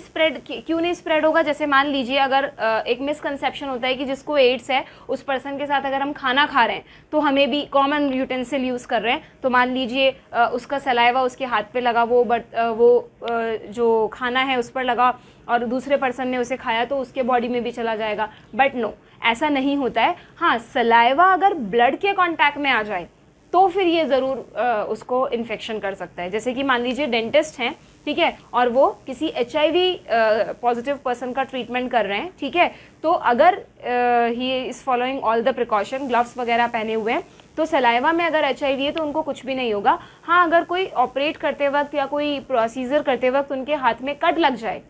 स्प्रेड होगा। जैसे मान लीजिए अगर एक मिसकंसेप्शन होता है कि जिसको एड्स है उस पर्सन के साथ अगर हम खाना खा रहे हैं तो हमें भी कॉमन यूटेंसिल यूज़ कर रहे हैं, तो मान लीजिए उसका सलाइवा उसके हाथ पे लगा, वो जो खाना है उस पर लगा और दूसरे पर्सन ने उसे खाया तो उसके बॉडी में भी चला जाएगा। बट नो, ऐसा नहीं होता है। हाँ, सलाइवा अगर ब्लड के कांटेक्ट में आ जाए तो फिर ये ज़रूर उसको इन्फेक्शन कर सकता है। जैसे कि मान लीजिए डेंटिस्ट हैं, ठीक है, और वो किसी HIV पॉजिटिव पर्सन का ट्रीटमेंट कर रहे हैं, ठीक है, तो अगर he is following all the precaution, gloves वगैरह पहने हुए हैं, तो सलाइवा में अगर HIV है तो उनको कुछ भी नहीं होगा। हाँ, अगर कोई ऑपरेट करते वक्त या कोई प्रोसीजर करते वक्त उनके हाथ में कट लग जाए,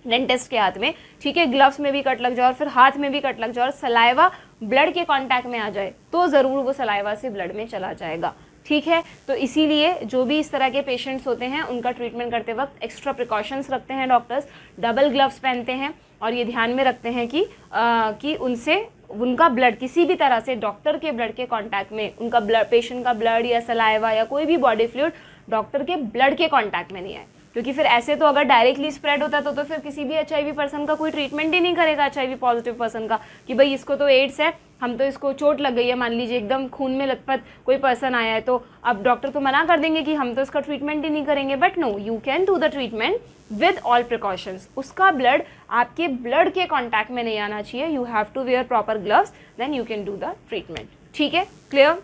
डेंटिस्ट के हाथ में, ठीक है, ग्लव्स में भी कट लग जाए और फिर हाथ में भी कट लग जाए और सलाइवा ब्लड के कांटेक्ट में आ जाए तो ज़रूर वो सलाइवा से ब्लड में चला जाएगा। ठीक है, तो इसीलिए जो भी इस तरह के पेशेंट्स होते हैं उनका ट्रीटमेंट करते वक्त एक्स्ट्रा प्रिकॉशंस रखते हैं डॉक्टर्स, डबल ग्लव्स पहनते हैं और ये ध्यान में रखते हैं कि उनसे उनका ब्लड किसी भी तरह से डॉक्टर के ब्लड के कांटेक्ट में, उनका ब्लड, पेशेंट का ब्लड या सलाइवा या कोई भी बॉडी फ्लूइड डॉक्टर के ब्लड के कांटेक्ट में नहीं आए, क्योंकि फिर ऐसे तो अगर डायरेक्टली स्प्रेड होता तो फिर किसी भी HIV पर्सन का कोई ट्रीटमेंट ही नहीं करेगा HIV पॉजिटिव पर्सन का, कि भाई इसको तो एड्स है, हम तो इसको चोट लग गई है, मान लीजिए एकदम खून में लथपथ कोई पर्सन आया है, तो अब डॉक्टर तो मना कर देंगे कि हम तो इसका ट्रीटमेंट ही नहीं करेंगे। But no, you can do the treatment with all precautions. उसका ब्लड आपके ब्लड के कॉन्टैक्ट में नहीं आना चाहिए, you have to wear proper gloves, then you can do the treatment. ठीक है, clear.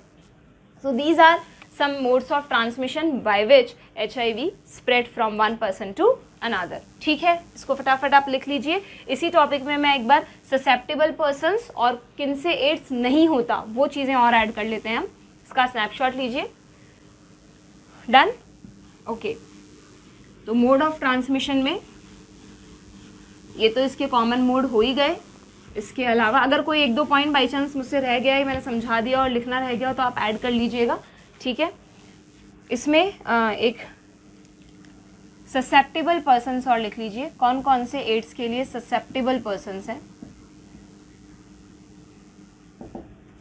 So these are some modes of transmission by which HIV spread from one person to another. ठीक है, इसको फटाफट आप लिख लीजिए. इसी टॉपिक में मैं एक बार ससेप्टेबल पर्सन्स और किन से एड्स नहीं होता वो चीज़ें और ऐड कर लेते हैं हम. इसका स्नैपशॉट लीजिए. डन. ओके, तो मोड ऑफ ट्रांसमिशन में ये तो इसके कॉमन मोड हो ही गए. इसके अलावा अगर कोई एक दो पॉइंट बाई चांस मुझसे रह गया है, मैंने समझा दिया और लिखना रह गया तो आप ऐड कर लीजिएगा. ठीक है, इसमें एक ससेप्टेबल पर्सन्स और लिख लीजिए. कौन कौन से एड्स के लिए ससेप्टेबल पर्सन्स हैं?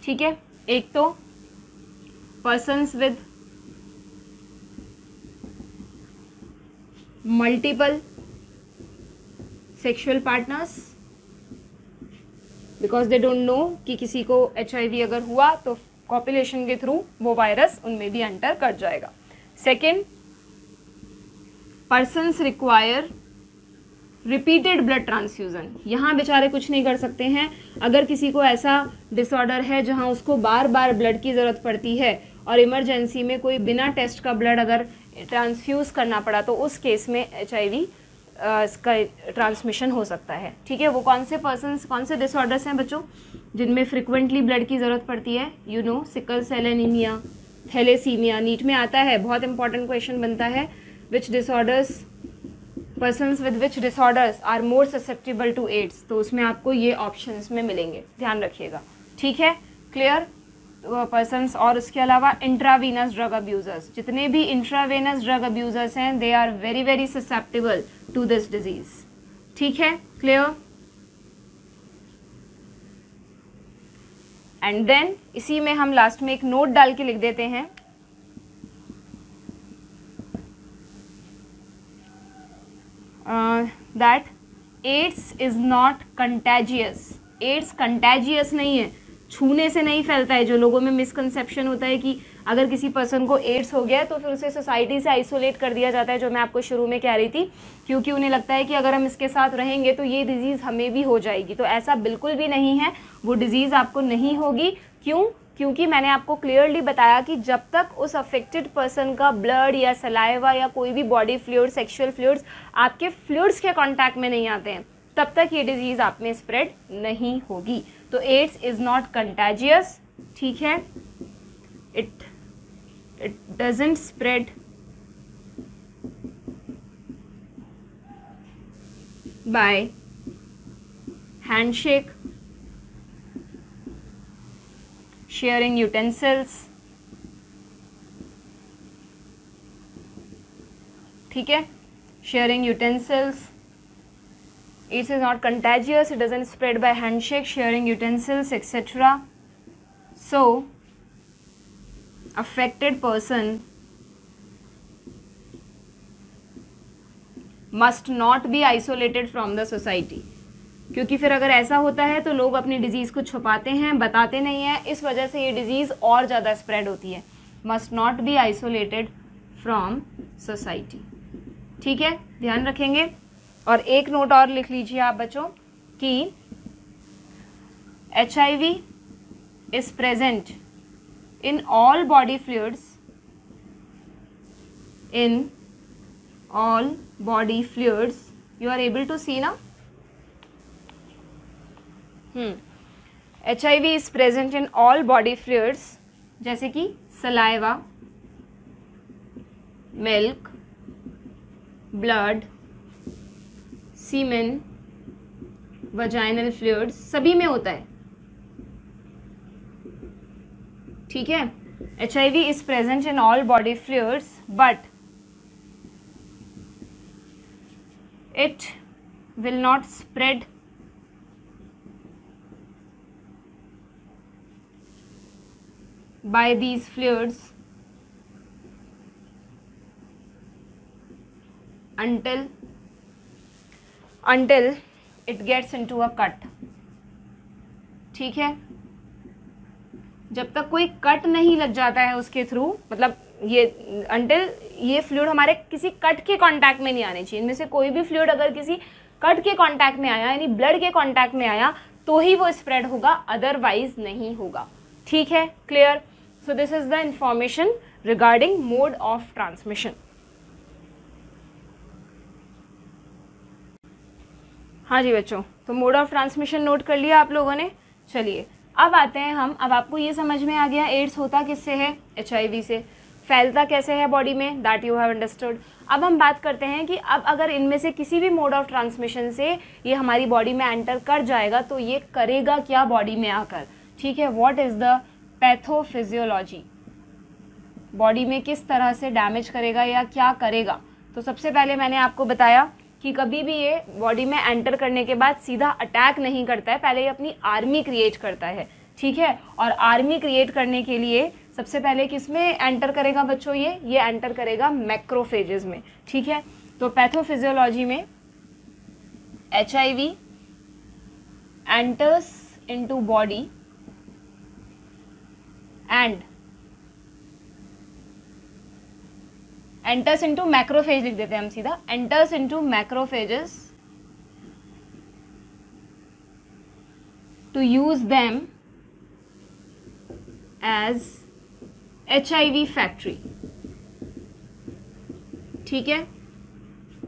ठीक है, एक तो persons with multiple sexual partners, because they don't know कि किसी को HIV अगर हुआ तो कॉपुलेशन के थ्रू वो वायरस उनमें भी एंटर कर जाएगा. Second, persons require repeated blood transfusion. यहाँ बेचारे कुछ नहीं कर सकते हैं. अगर किसी को ऐसा डिसऑर्डर है जहाँ उसको बार बार ब्लड की ज़रूरत पड़ती है और इमरजेंसी में कोई बिना टेस्ट का ब्लड अगर ट्रांसफ्यूज़ करना पड़ा तो उस केस में HIV इसका ट्रांसमिशन हो सकता है. ठीक है, वो कौन से पर्सन्स, कौन से डिसऑर्डर्स हैं बच्चों जिनमें फ्रिक्वेंटली ब्लड की ज़रूरत पड़ती है? You know, sickle cell anaemia, thalassaemia. NEET में आता है, बहुत इंपॉर्टेंट क्वेश्चन बनता है. Which disorders, persons with which disorders are more susceptible to AIDS. तो उसमें आपको ये ऑप्शंस में मिलेंगे, ध्यान रखिएगा. ठीक है, क्लियर. पर्सन्स और उसके अलावा इंट्रावीनस ड्रग अब्यूजर्स. जितने भी इंट्रावेनस ड्रग अब्यूजर्स हैं they are very very susceptible to this disease. ठीक है, क्लियर. एंड देन इसी में हम लास्ट में एक नोट डाल के लिख देते हैं that AIDS is not contagious. AIDS contagious नहीं है, छूने से नहीं फैलता है. जो लोगों में मिसकंसेप्शन होता है कि अगर किसी पर्सन को एड्स हो गया तो फिर उसे सोसाइटी से आइसोलेट कर दिया जाता है, जो मैं आपको शुरू में कह रही थी, क्योंकि उन्हें लगता है कि अगर हम इसके साथ रहेंगे तो ये डिजीज़ हमें भी हो जाएगी. तो ऐसा बिल्कुल भी नहीं है, वो डिजीज़ आपको नहीं होगी. क्यों? क्योंकि मैंने आपको क्लियरली बताया कि जब तक उस अफेक्टेड पर्सन का ब्लड या सलाइवा या कोई भी बॉडी फ्लूइड, सेक्सुअल फ्लूइड्स आपके फ्लूइड्स के कांटेक्ट में नहीं आते हैं, तब तक ये डिजीज़ आप में स्प्रेड नहीं होगी. तो एड्स इज़ नॉट कंटेजियस. ठीक है, it doesn't spread by handshake, sharing utensils. ठीक है, sharing utensils. AIDS is not contagious, it doesn't spread by handshake, sharing utensils, etc. So affected person must not be isolated from the society. क्योंकि फिर अगर ऐसा होता है तो लोग अपनी डिजीज़ को छुपाते हैं, बताते नहीं हैं, इस वजह से ये डिजीज़ और ज़्यादा स्प्रेड होती है. Must not be isolated from society. ठीक है, ध्यान रखेंगे. और एक नोट और लिख लीजिए आप बच्चों कि HIV is present in all body fluids, in all body fluids. You are able to see ना? HIV is present in all body fluids, जैसे कि saliva, milk, blood, semen, vaginal fluids, सभी में होता है. ठीक है, HIV is present in all body fluids but it will not spread by these fluids until it gets into a cut. ठीक है, जब तक कोई कट नहीं लग जाता है उसके थ्रू, मतलब ये until ये फ्लूइड हमारे किसी कट के कांटेक्ट में नहीं आने चाहिए. इनमें से कोई भी फ्लूइड अगर किसी कट के कांटेक्ट में आया, यानी ब्लड के कांटेक्ट में आया, तो ही वो स्प्रेड होगा, अदरवाइज नहीं होगा. ठीक है, clear. So this is the information regarding mode of transmission. हाँ जी बच्चों, तो मोड ऑफ ट्रांसमिशन नोट कर लिया आप लोगों ने। चलिए अब आते हैं हम, अब आपको ये समझ में आ गया एड्स होता किससे है, HIV से। फैलता कैसे है बॉडी में, दैट यू हैव अंडरस्टूड। अब हम बात करते हैं कि अब अगर इनमें से किसी भी मोड ऑफ ट्रांसमिशन से ये हमारी बॉडी में एंटर कर जाएगा तो ये करेगा क्या बॉडी में आकर, ठीक है। What is the pathophysiology, body में किस तरह से डैमेज करेगा या क्या करेगा। तो सबसे पहले मैंने आपको बताया कि कभी भी ये बॉडी में एंटर करने के बाद सीधा अटैक नहीं करता है, पहले ये अपनी आर्मी क्रिएट करता है, ठीक है। और आर्मी क्रिएट करने के लिए सबसे पहले किस में एंटर करेगा बच्चों, ये एंटर करेगा मैक्रोफेजेस में, ठीक है। तो पैथोफिजियोलॉजी में HIV enters into body and enters into macrophage लिख देते हैं हम सीधा, enters into macrophages to use them as HIV factory, ठीक है,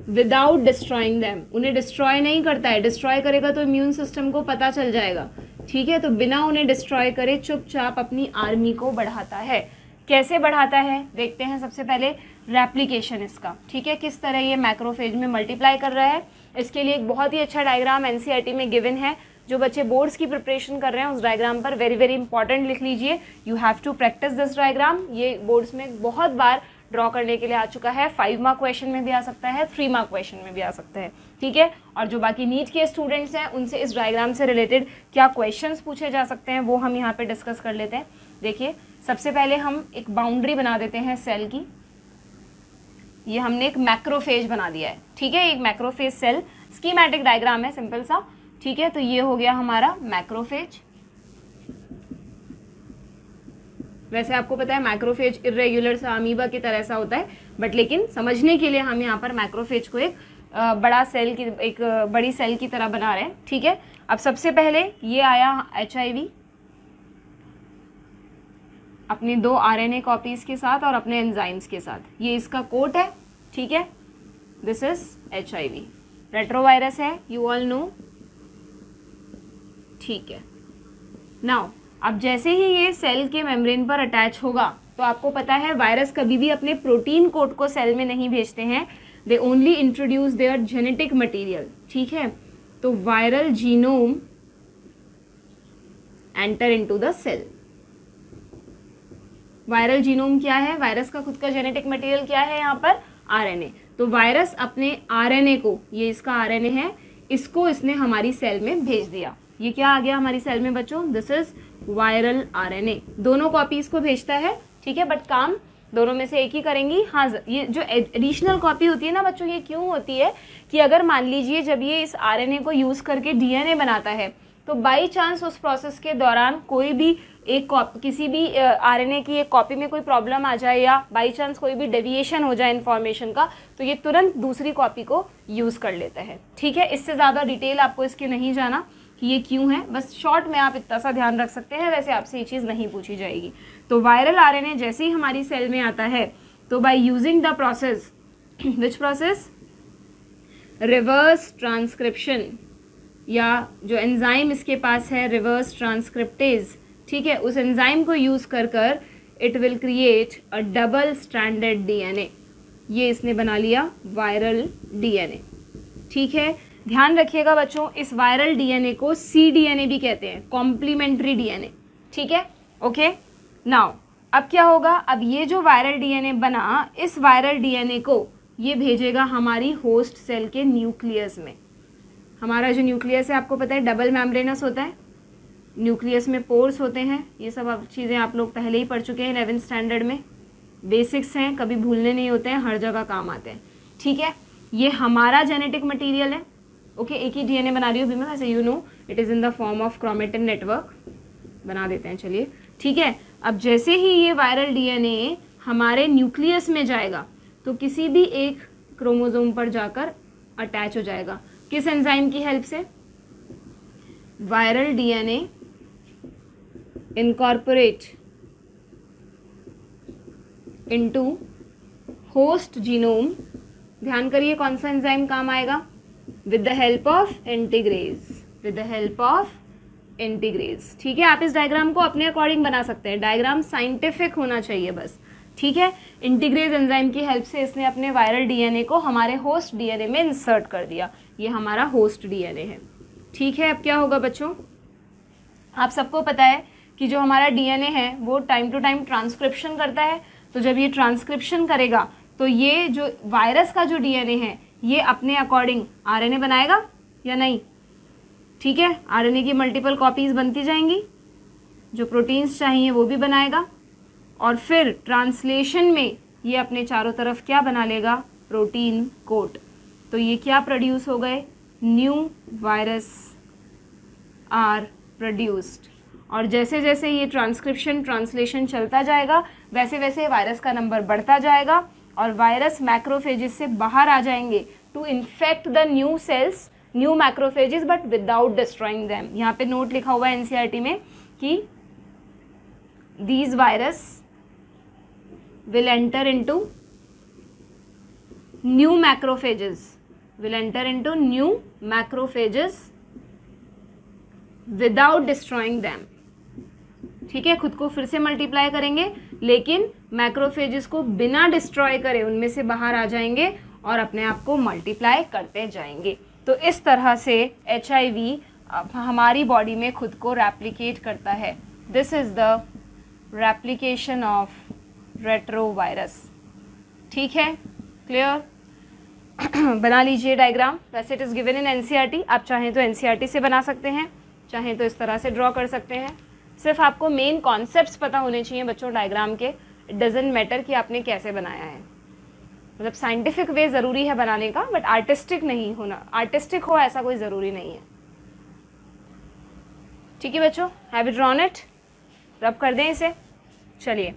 विदाउट डिस्ट्रॉइंग देम। उन्हें डिस्ट्रॉय नहीं करता है, डिस्ट्रॉय करेगा तो इम्यून सिस्टम को पता चल जाएगा, ठीक है। तो बिना उन्हें डिस्ट्रॉय करे चुपचाप अपनी आर्मी को बढ़ाता है। कैसे बढ़ाता है देखते हैं। सबसे पहले रेप्लिकेशन इसका, ठीक है, किस तरह ये मैक्रोफेज में मल्टीप्लाई कर रहा है। इसके लिए एक बहुत ही अच्छा डायग्राम NCERT में गिवन है। जो बच्चे बोर्ड्स की प्रिपरेशन कर रहे हैं उस डायग्राम पर वेरी वेरी इंपॉर्टेंट लिख लीजिए। You have to practice this diagram. ये बोर्ड्स में बहुत बार ड्रॉ करने के लिए आ चुका है। 5 मार्क क्वेश्चन में भी आ सकता है, 3 मार्क क्वेश्चन में भी आ सकता है, ठीक है। और जो बाकी नीट के स्टूडेंट्स हैं उनसे इस डायग्राम से रिलेटेड क्या क्वेश्चंस पूछे जा सकते हैं वो हम यहाँ पे डिस्कस कर लेते हैं। देखिए सबसे पहले हम एक बाउंड्री बना देते हैं सेल की। ये हमने एक मैक्रोफेज बना दिया है, ठीक है, एक मैक्रोफेज सेल स्कीमेटिक डायग्राम है सिंपल सा, ठीक है। तो ये हो गया हमारा मैक्रोफेज। वैसे आपको पता है मैक्रोफेज इर्रेगुलर सा अमीबा की तरह सा होता है, बट लेकिन समझने के लिए हम यहाँ पर मैक्रोफेज को एक बड़ा सेल की, एक बड़ी सेल की तरह बना रहे हैं, ठीक है। अब सबसे पहले ये आया HIV अपनी 2 RNA कॉपीज के साथ और अपने एंजाइम्स के साथ। ये इसका कोट है, ठीक है, दिस इज HIV। रेट्रोवायरस है, यू ऑल नो, ठीक है। नाउ अब जैसे ही ये सेल के मेम्ब्रेन पर अटैच होगा तो आपको पता है वायरस कभी भी अपने प्रोटीन कोड को सेल में नहीं भेजते हैं, they only introduce their genetic material, ठीक है। तो viral genome enter into the cell. Viral genome क्या है, वायरस का खुद का जेनेटिक मटेरियल क्या है यहाँ पर, RNA। तो वायरस अपने RNA को, ये इसका RNA है, इसको इसने हमारी सेल में भेज दिया। ये क्या आ गया हमारी सेल में बच्चों, दिस इज वायरल RNA। दोनों कॉपीज को भेजता है, ठीक है, बट काम दोनों में से एक ही करेंगी। हाँ, ये जो एडिशनल कॉपी होती है ना बच्चों, ये क्यों होती है कि अगर मान लीजिए जब ये इस RNA को यूज करके DNA बनाता है तो बाई चांस उस प्रोसेस के दौरान कोई भी एक किसी भी RNA की एक कॉपी में कोई प्रॉब्लम आ जाए या बाई चांस कोई भी डेविएशन हो जाए इन्फॉर्मेशन का, तो ये तुरंत दूसरी कॉपी को यूज कर लेता है, ठीक है। इससे ज़्यादा डिटेल आपको इसकी नहीं जाना कि ये क्यों है, बस शॉर्ट में आप इतना सा ध्यान रख सकते हैं। वैसे आपसे ये चीज़ नहीं पूछी जाएगी। तो वायरल RNA जैसे ही हमारी सेल में आता है तो by using the process, which process, reverse transcription, या जो एंजाइम इसके पास है रिवर्स ट्रांसक्रिप्टेज, ठीक है, उस एंजाइम को यूज़ कर कर it will create a double stranded DNA। ये इसने बना लिया वायरल DNA, ठीक है। ध्यान रखिएगा बच्चों, इस वायरल DNA को cDNA भी कहते हैं, कॉम्प्लीमेंट्री DNA, ठीक है, ओके। नाउ अब क्या होगा, अब ये जो वायरल DNA बना, इस वायरल DNA को ये भेजेगा हमारी होस्ट सेल के न्यूक्लियस में। हमारा जो न्यूक्लियस है आपको पता है डबल मेम्ब्रेनस होता है, न्यूक्लियस में पोर्स होते हैं, ये सब चीज़ें आप लोग पहले ही पढ़ चुके हैं 11th स्टैंडर्ड में, बेसिक्स हैं, कभी भूलने नहीं होते हैं, हर जगह काम आते हैं, ठीक है। ये हमारा जेनेटिक मटेरियल है, ओके। एक ही DNA बना रही हूँ अभी मैं, वैसे you know it is in the form of chromatin network, बना देते हैं, चलिए, ठीक है। अब जैसे ही ये वायरल DNA हमारे न्यूक्लियस में जाएगा तो किसी भी एक क्रोमोसोम पर जाकर अटैच हो जाएगा, किस एंजाइम की हेल्प से, viral DNA incorporate into host genome, ध्यान करिए कौन सा एंजाइम काम आएगा, with the help of integrase, with the help of integrase. ठीक है, आप इस डायग्राम को अपने अकॉर्डिंग बना सकते हैं, डायग्राम साइंटिफिक होना चाहिए बस। ठीक है, इंटीग्रेज एंजाइम की हेल्प से इसने अपने वायरल डीएनए को हमारे होस्ट डीएनए में इंसर्ट कर दिया, ये हमारा होस्ट डीएनए है। ठीक है, अब क्या होगा बच्चों, आप सबको पता है कि जो हमारा डीएनए है वो टाइम टू टाइम ट्रांसक्रिप्शन करता है, तो जब ये ट्रांसक्रिप्शन करेगा तो ये जो वायरस का जो डीएनए है ये अपने अकॉर्डिंग आरएनए बनाएगा या नहीं। ठीक है, आरएनए की मल्टीपल कॉपीज बनती जाएंगी, जो प्रोटीन्स चाहिए वो भी बनाएगा, और फिर ट्रांसलेशन में ये अपने चारों तरफ क्या बना लेगा, प्रोटीन कोट। तो ये क्या प्रोड्यूस हो गए, न्यू वायरस आर प्रोड्यूस्ड। और जैसे जैसे ये ट्रांसलेशन चलता जाएगा वैसे वैसे वायरस का नंबर बढ़ता जाएगा और वायरस मैक्रोफेजेस से बाहर आ जाएंगे to infect the new cells, new macrophages but without destroying them. यहाँ पे नोट लिखा हुआ है एनसीईआरटी में कि these virus will enter into new macrophages, will enter into new macrophages without destroying them। ठीक है, खुद को फिर से मल्टीप्लाई करेंगे लेकिन मैक्रोफेजेस को बिना डिस्ट्रॉय करे उनमें से बाहर आ जाएंगे और अपने आप को मल्टीप्लाई करते जाएंगे। तो इस तरह से HIV हमारी बॉडी में खुद को रेप्लिकेट करता है। This is the replication of retrovirus. ठीक है, क्लियर, बना लीजिए डायग्राम। वैसे it is given in NCERT, आप चाहें तो एनसीईआरटी से बना सकते हैं, चाहें तो इस तरह से ड्रॉ कर सकते हैं। सिर्फ आपको मेन कॉन्सेप्ट्स पता होने चाहिए बच्चों डायग्राम के। इट डजेंट मैटर कि आपने कैसे बनाया है, मतलब साइंटिफिक वे ज़रूरी है बनाने का बट आर्टिस्टिक नहीं होना, आर्टिस्टिक हो ऐसा कोई ज़रूरी नहीं है। ठीक है बच्चों, हैव यू ड्रॉन इट, रब कर दें इसे। चलिए,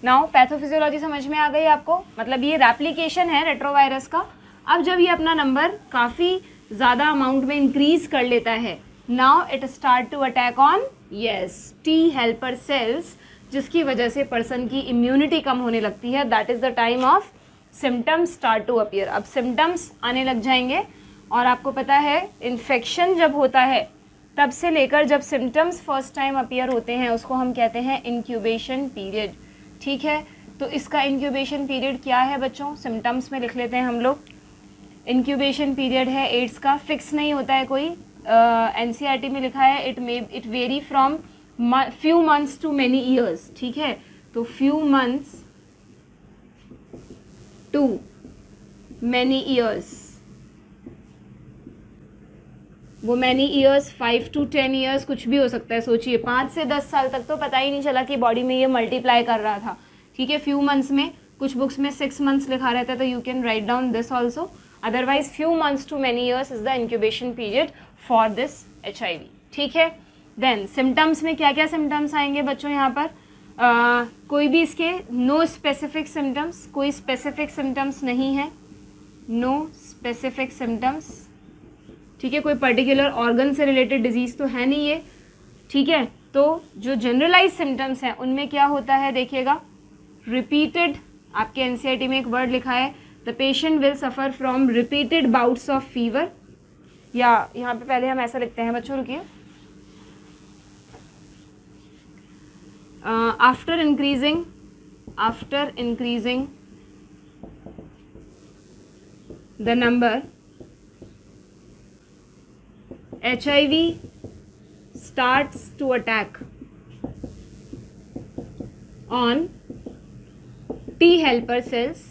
नाउ पैथोफिजियोलॉजी समझ में आ गई आपको, मतलब ये रेप्लिकेशन है रेट्रोवायरस का। अब जब ये अपना नंबर काफ़ी ज़्यादा अमाउंट में इंक्रीज कर लेता है, now it start to attack on T helper cells, जिसकी वजह से पर्सन की इम्यूनिटी कम होने लगती है। That is the time of symptoms start to appear. अब सिम्टम्स आने लग जाएंगे और आपको पता है इन्फेक्शन जब होता है तब से लेकर जब सिम्टम्स फर्स्ट टाइम अपीयर होते हैं उसको हम कहते हैं इंक्यूबेशन पीरियड। ठीक है, तो इसका इंक्यूबेशन पीरियड क्या है बच्चों, सिम्टम्स में लिख लेते हैं हम लोग। इंक्यूबेशन पीरियड है एड्स का, फिक्स नहीं होता है कोई, एनसीईआरटी में लिखा है it very from few months to many years. ठीक है, तो few months to many years, वो मैनी ईयर्स 5 to 10 ईयर्स कुछ भी हो सकता है। सोचिए 5 से 10 साल तक तो पता ही नहीं चला कि बॉडी में ये मल्टीप्लाई कर रहा था। ठीक है, फ्यू मंथ्स में, कुछ बुक्स में 6 months लिखा रहता है, तो you can write down this also. Otherwise few months to many years is the incubation period for this HIV। ठीक है, देन सिम्टम्स में क्या क्या सिम्टम्स आएंगे बच्चों यहाँ पर, कोई भी इसके नो स्पेसिफिक सिम्टम्स, कोई स्पेसिफिक सिम्टम्स नहीं है, नो स्पेसिफिक सिम्टम्स। ठीक है, कोई पर्टिकुलर ऑर्गन से रिलेटेड डिजीज़ तो है नहीं ये। ठीक है, तो जो जनरलाइज सिम्टम्स हैं उनमें क्या होता है देखिएगा, रिपीटेड, आपके एनसीईआरटी में एक वर्ड लिखा है, the patient will suffer from repeated bouts of fever, या यहाँ पे पहले हम ऐसा लिखते हैं बच्चों, रुकिए, after increasing the number HIV starts to attack on T helper cells,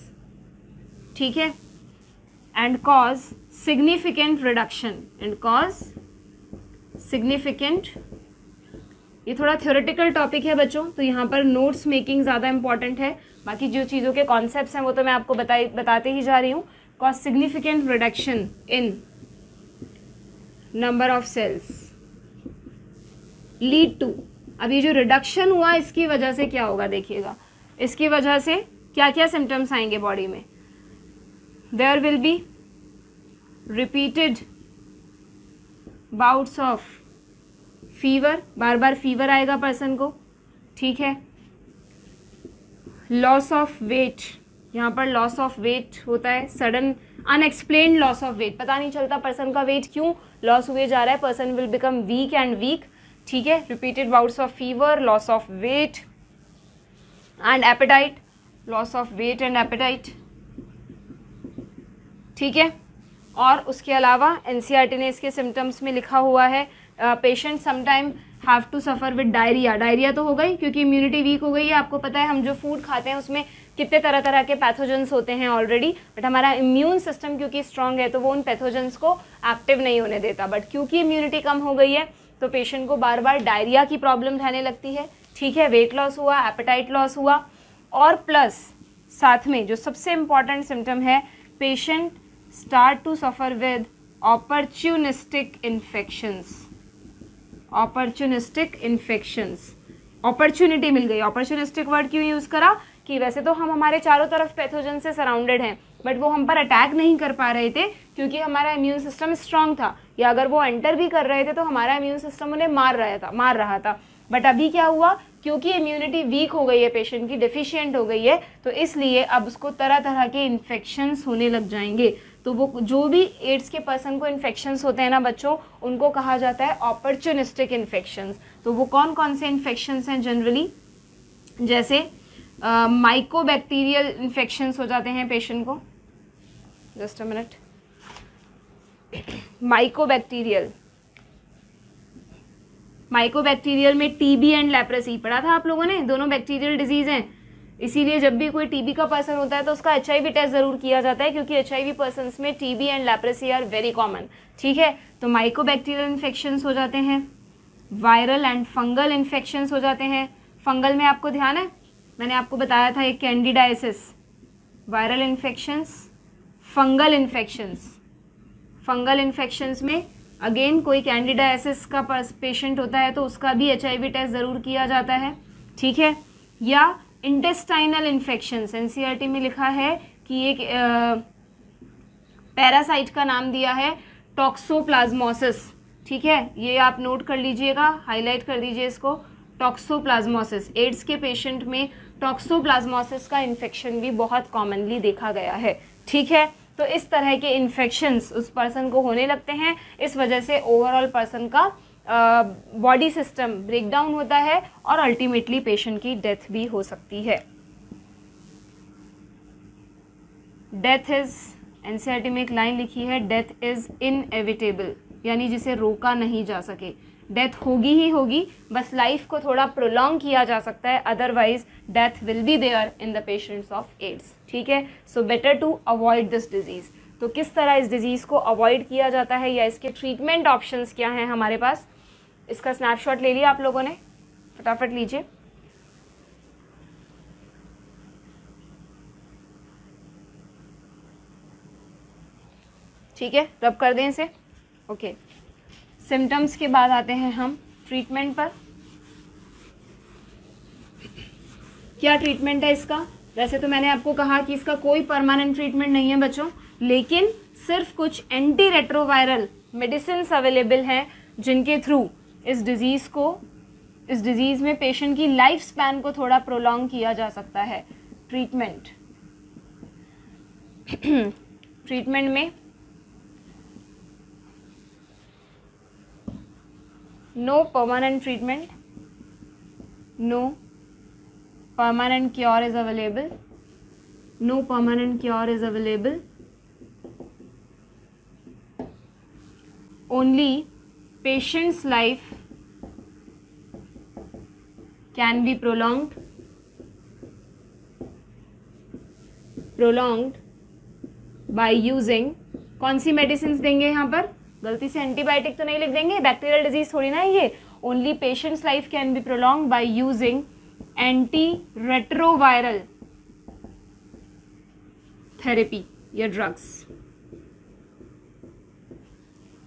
ठीक है, and cause significant reduction, ये थोड़ा थ्योरेटिकल टॉपिक है बच्चों, तो यहाँ पर नोट्स मेकिंग ज़्यादा इंपॉर्टेंट है, बाकी जो चीज़ों के कॉन्सेप्ट्स हैं वो तो मैं आपको बताते ही जा रही हूँ। cause significant reduction in number of cells lead to, अब ये जो रिडक्शन हुआ इसकी वजह से क्या होगा देखिएगा, इसकी वजह से क्या क्या सिम्टम्स आएंगे बॉडी में, there will be repeated bouts of fever, बार बार फीवर आएगा पर्सन को। ठीक है, लॉस ऑफ वेट, यहाँ पर लॉस ऑफ वेट होता है, sudden unexplained loss of weight, पता नहीं चलता पर्सन का वेट क्यों लॉस हुए जा रहा है, person will become weak and weak, ठीक है। Repeated bouts of fever, loss of weight and appetite, loss of weight and appetite, ठीक है। और उसके अलावा एनसीईआरटी ने इसके सिम्टम्स में लिखा हुआ है patient sometime have to suffer with diarrhoea, diarrhoea तो हो गई क्योंकि इम्यूनिटी वीक हो गई है, आपको पता है हम जो फूड खाते हैं उसमें कितने तरह तरह के पैथोजेंस होते हैं ऑलरेडी, बट हमारा इम्यून सिस्टम क्योंकि स्ट्रांग है तो वो उन पैथोजेंस को एक्टिव नहीं होने देता, बट क्योंकि इम्यूनिटी कम हो गई है तो पेशेंट को बार बार डायरिया की प्रॉब्लम रहने लगती है, ठीक है। वेट लॉस हुआ, एपेटाइट लॉस हुआ, और प्लस साथ में जो सबसे इम्पॉर्टेंट सिम्टम है, patient start to suffer with opportunistic infections, opportunistic infections, opportunity मिल गई। अपॉर्चुनिस्टिक वर्ड क्यों यूज़ करा कि वैसे तो हम हमारे चारों तरफ पैथोजन से सराउंडेड हैं, बट वो हम पर अटैक नहीं कर पा रहे थे क्योंकि हमारा इम्यून सिस्टम स्ट्रांग था, या अगर वो एंटर भी कर रहे थे तो हमारा इम्यून सिस्टम उन्हें मार रहा था। बट अभी क्या हुआ, क्योंकि इम्यूनिटी वीक हो गई है, पेशेंट की डेफिशिएंट हो गई है, तो इसलिए अब उसको तरह तरह के इन्फेक्शंस होने लग जाएंगे। तो वो जो भी एड्स के पर्सन को इन्फेक्शंस होते हैं ना बच्चों, उनको कहा जाता है ऑपर्चुनिस्टिक इन्फेक्शंस। तो वो कौन कौन से इन्फेक्शंस हैं जनरली, जैसे माइकोबैक्टीरियल इन्फेक्शंस हो जाते हैं पेशेंट को, जस्ट अ मिनट, माइकोबैक्टीरियल में टीबी एंड लेप्रेसी पढ़ा था आप लोगों ने, दोनों बैक्टीरियल डिजीज हैं, इसीलिए जब भी कोई टीबी का पर्सन होता है तो उसका एचआईवी टेस्ट जरूर किया जाता है क्योंकि एचआईवी पर्सन्स में TB and leprosy are very common, ठीक है। तो माइकोबैक्टीरियल इन्फेक्शंस हो जाते हैं, वायरल एंड फंगल इन्फेक्शंस हो जाते हैं। फंगल में आपको ध्यान है, मैंने आपको बताया था एक candidiasis, viral infections, fungal infections. Fungal infections में अगेन कोई कैंडिडाइसिस का पेशेंट होता है तो उसका भी एचआईवी टेस्ट ज़रूर किया जाता है, ठीक है। या इंटेस्टाइनल इन्फेक्शंस, एनसीईआरटी में लिखा है कि एक पैरासाइट का नाम दिया है टॉक्सोप्लाज्मोसिस, ठीक है, ये आप नोट कर लीजिएगा, हाईलाइट कर दीजिए इसको, टॉक्सोप्लाज्मोसिस। एड्स के पेशेंट में टॉक्सोप्लाज्मोसिस का इन्फेक्शन भी बहुत कॉमनली देखा गया है, ठीक है। तो इस तरह के इन्फेक्शंस उस पर्सन को होने लगते हैं, इस वजह से ओवरऑल पर्सन का बॉडी सिस्टम ब्रेकडाउन होता है और अल्टीमेटली पेशेंट की डेथ भी हो सकती है। डेथ इज, एनसीईआरटी में एक लाइन लिखी है, डेथ इज इनएविटेबल, यानी जिसे रोका नहीं जा सके, डेथ होगी ही होगी, बस लाइफ को थोड़ा प्रोलॉन्ग किया जा सकता है, otherwise death will be there in the patients of AIDS, ठीक है। So better to avoid this disease. तो किस तरह इस डिजीज़ को अवॉइड किया जाता है या इसके ट्रीटमेंट ऑप्शंस क्या हैं हमारे पास, इसका स्नैपशॉट ले लिया आप लोगों ने, फटाफट लीजिए। ठीक है, रब कर दें इसे, ओके। सिम्टम्स के बाद आते हैं हम ट्रीटमेंट पर। क्या ट्रीटमेंट है इसका? वैसे तो मैंने आपको कहा कि इसका कोई परमानेंट ट्रीटमेंट नहीं है बच्चों, लेकिन सिर्फ कुछ एंटी रेट्रोवायरल मेडिसिन अवेलेबल हैं जिनके थ्रू इस डिजीज़ में पेशेंट की लाइफ स्पैन को थोड़ा प्रोलॉन्ग किया जा सकता है। ट्रीटमेंट में no permanent treatment, no permanent cure is available, no permanent cure is available, only patient's life can be prolonged by using, कौन सी मेडिसिन देंगे यहाँ पर? गलती से एंटीबायोटिक तो नहीं लिख देंगे, बैक्टीरियल डिजीज थोड़ी ना है ये। Only patients life can be prolong by using anti retroviral therapy या ड्रग्स।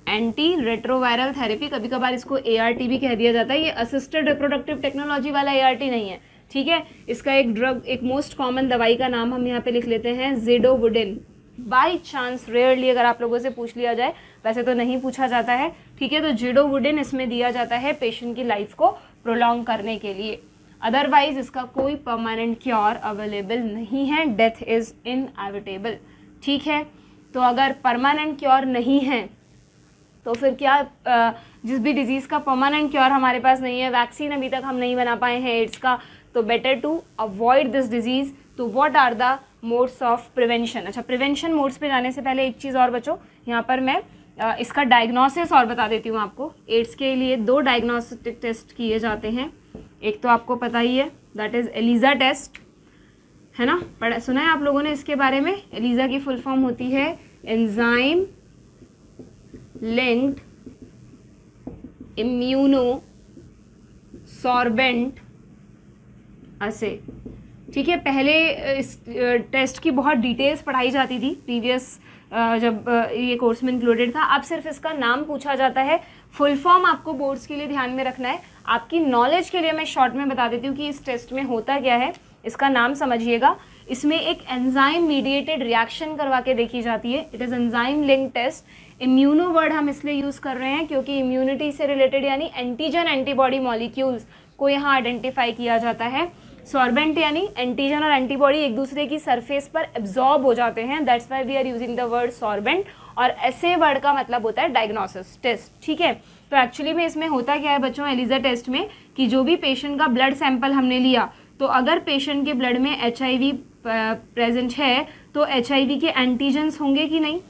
एंटी रेट्रोवायरल थेरेपी, कभी कभार इसको ART भी कह दिया जाता है, ये असिस्टेड रिप्रोडक्टिव टेक्नोलॉजी वाला ART नहीं है, ठीक है। इसका एक ड्रग, एक मोस्ट कॉमन दवाई का नाम हम यहाँ पे लिख लेते हैं ज़िडोवुडिन। बाई चांस रेयरली अगर आप लोगों से पूछ लिया जाए, वैसे तो नहीं पूछा जाता है, ठीक है, तो ज़िडोवुडिन इसमें दिया जाता है पेशेंट की लाइफ को प्रोलॉन्ग करने के लिए। अदरवाइज इसका कोई परमानेंट क्योर अवेलेबल नहीं है, डेथ इज़ इनएविटेबल। ठीक है, तो अगर परमानेंट क्योर नहीं है तो फिर क्या, जिस भी डिजीज़ का परमानेंट क्योर हमारे पास नहीं है, वैक्सीन अभी तक हम नहीं बना पाए हैं एड्स का, तो better to avoid this disease. तो what are the modes of prevention. अच्छा, प्रिवेंशन मोड्स पे जाने से पहले एक चीज़ और बच्चों, यहाँ पर मैं इसका डायग्नोसिस और बता देती हूँ आपको। एड्स के लिए 2 डायग्नोस्टिक टेस्ट किए जाते हैं। एक तो आपको पता ही है, दैट इज़ एलिजा टेस्ट, है ना, पढ़ा सुना है आप लोगों ने इसके बारे में। एलिजा की फुल फॉर्म होती है एंजाइम लिंक्ड इम्यूनो सॉर्बेंट असे। ठीक है, पहले इस टेस्ट की बहुत डिटेल्स पढ़ाई जाती थी प्रीवियस जब ये कोर्स में इंक्लूडेड था। अब सिर्फ इसका नाम पूछा जाता है, फुल फॉर्म आपको बोर्ड्स के लिए ध्यान में रखना है। आपकी नॉलेज के लिए मैं शॉर्ट में बता देती हूँ कि इस टेस्ट में होता क्या है, इसका नाम समझिएगा। इसमें एक एंजाइम मीडिएटेड रिएक्शन करवा के देखी जाती है। It is enzyme link test. Immuno word हम इसलिए यूज़ कर रहे हैं क्योंकि इम्यूनिटी से रिलेटेड यानी एंटीजन एंटीबॉडी मॉलिक्यूल्स को यहाँ आइडेंटिफाई किया जाता है। सॉर्बेंट यानी एंटीजन और एंटीबॉडी एक दूसरे की सरफेस पर एब्जॉर्ब हो जाते हैं, that's why we are using the word sorbent. और ऐसे वर्ड का मतलब होता है डायग्नोसिस टेस्ट। ठीक है, तो एक्चुअली में इसमें होता क्या है बच्चों, एलिजा टेस्ट में, कि जो भी पेशेंट का ब्लड सैंपल हमने लिया, तो अगर पेशेंट के ब्लड में HIV प्रेजेंट है तो HIV के एंटीजन्स होंगे कि नहीं,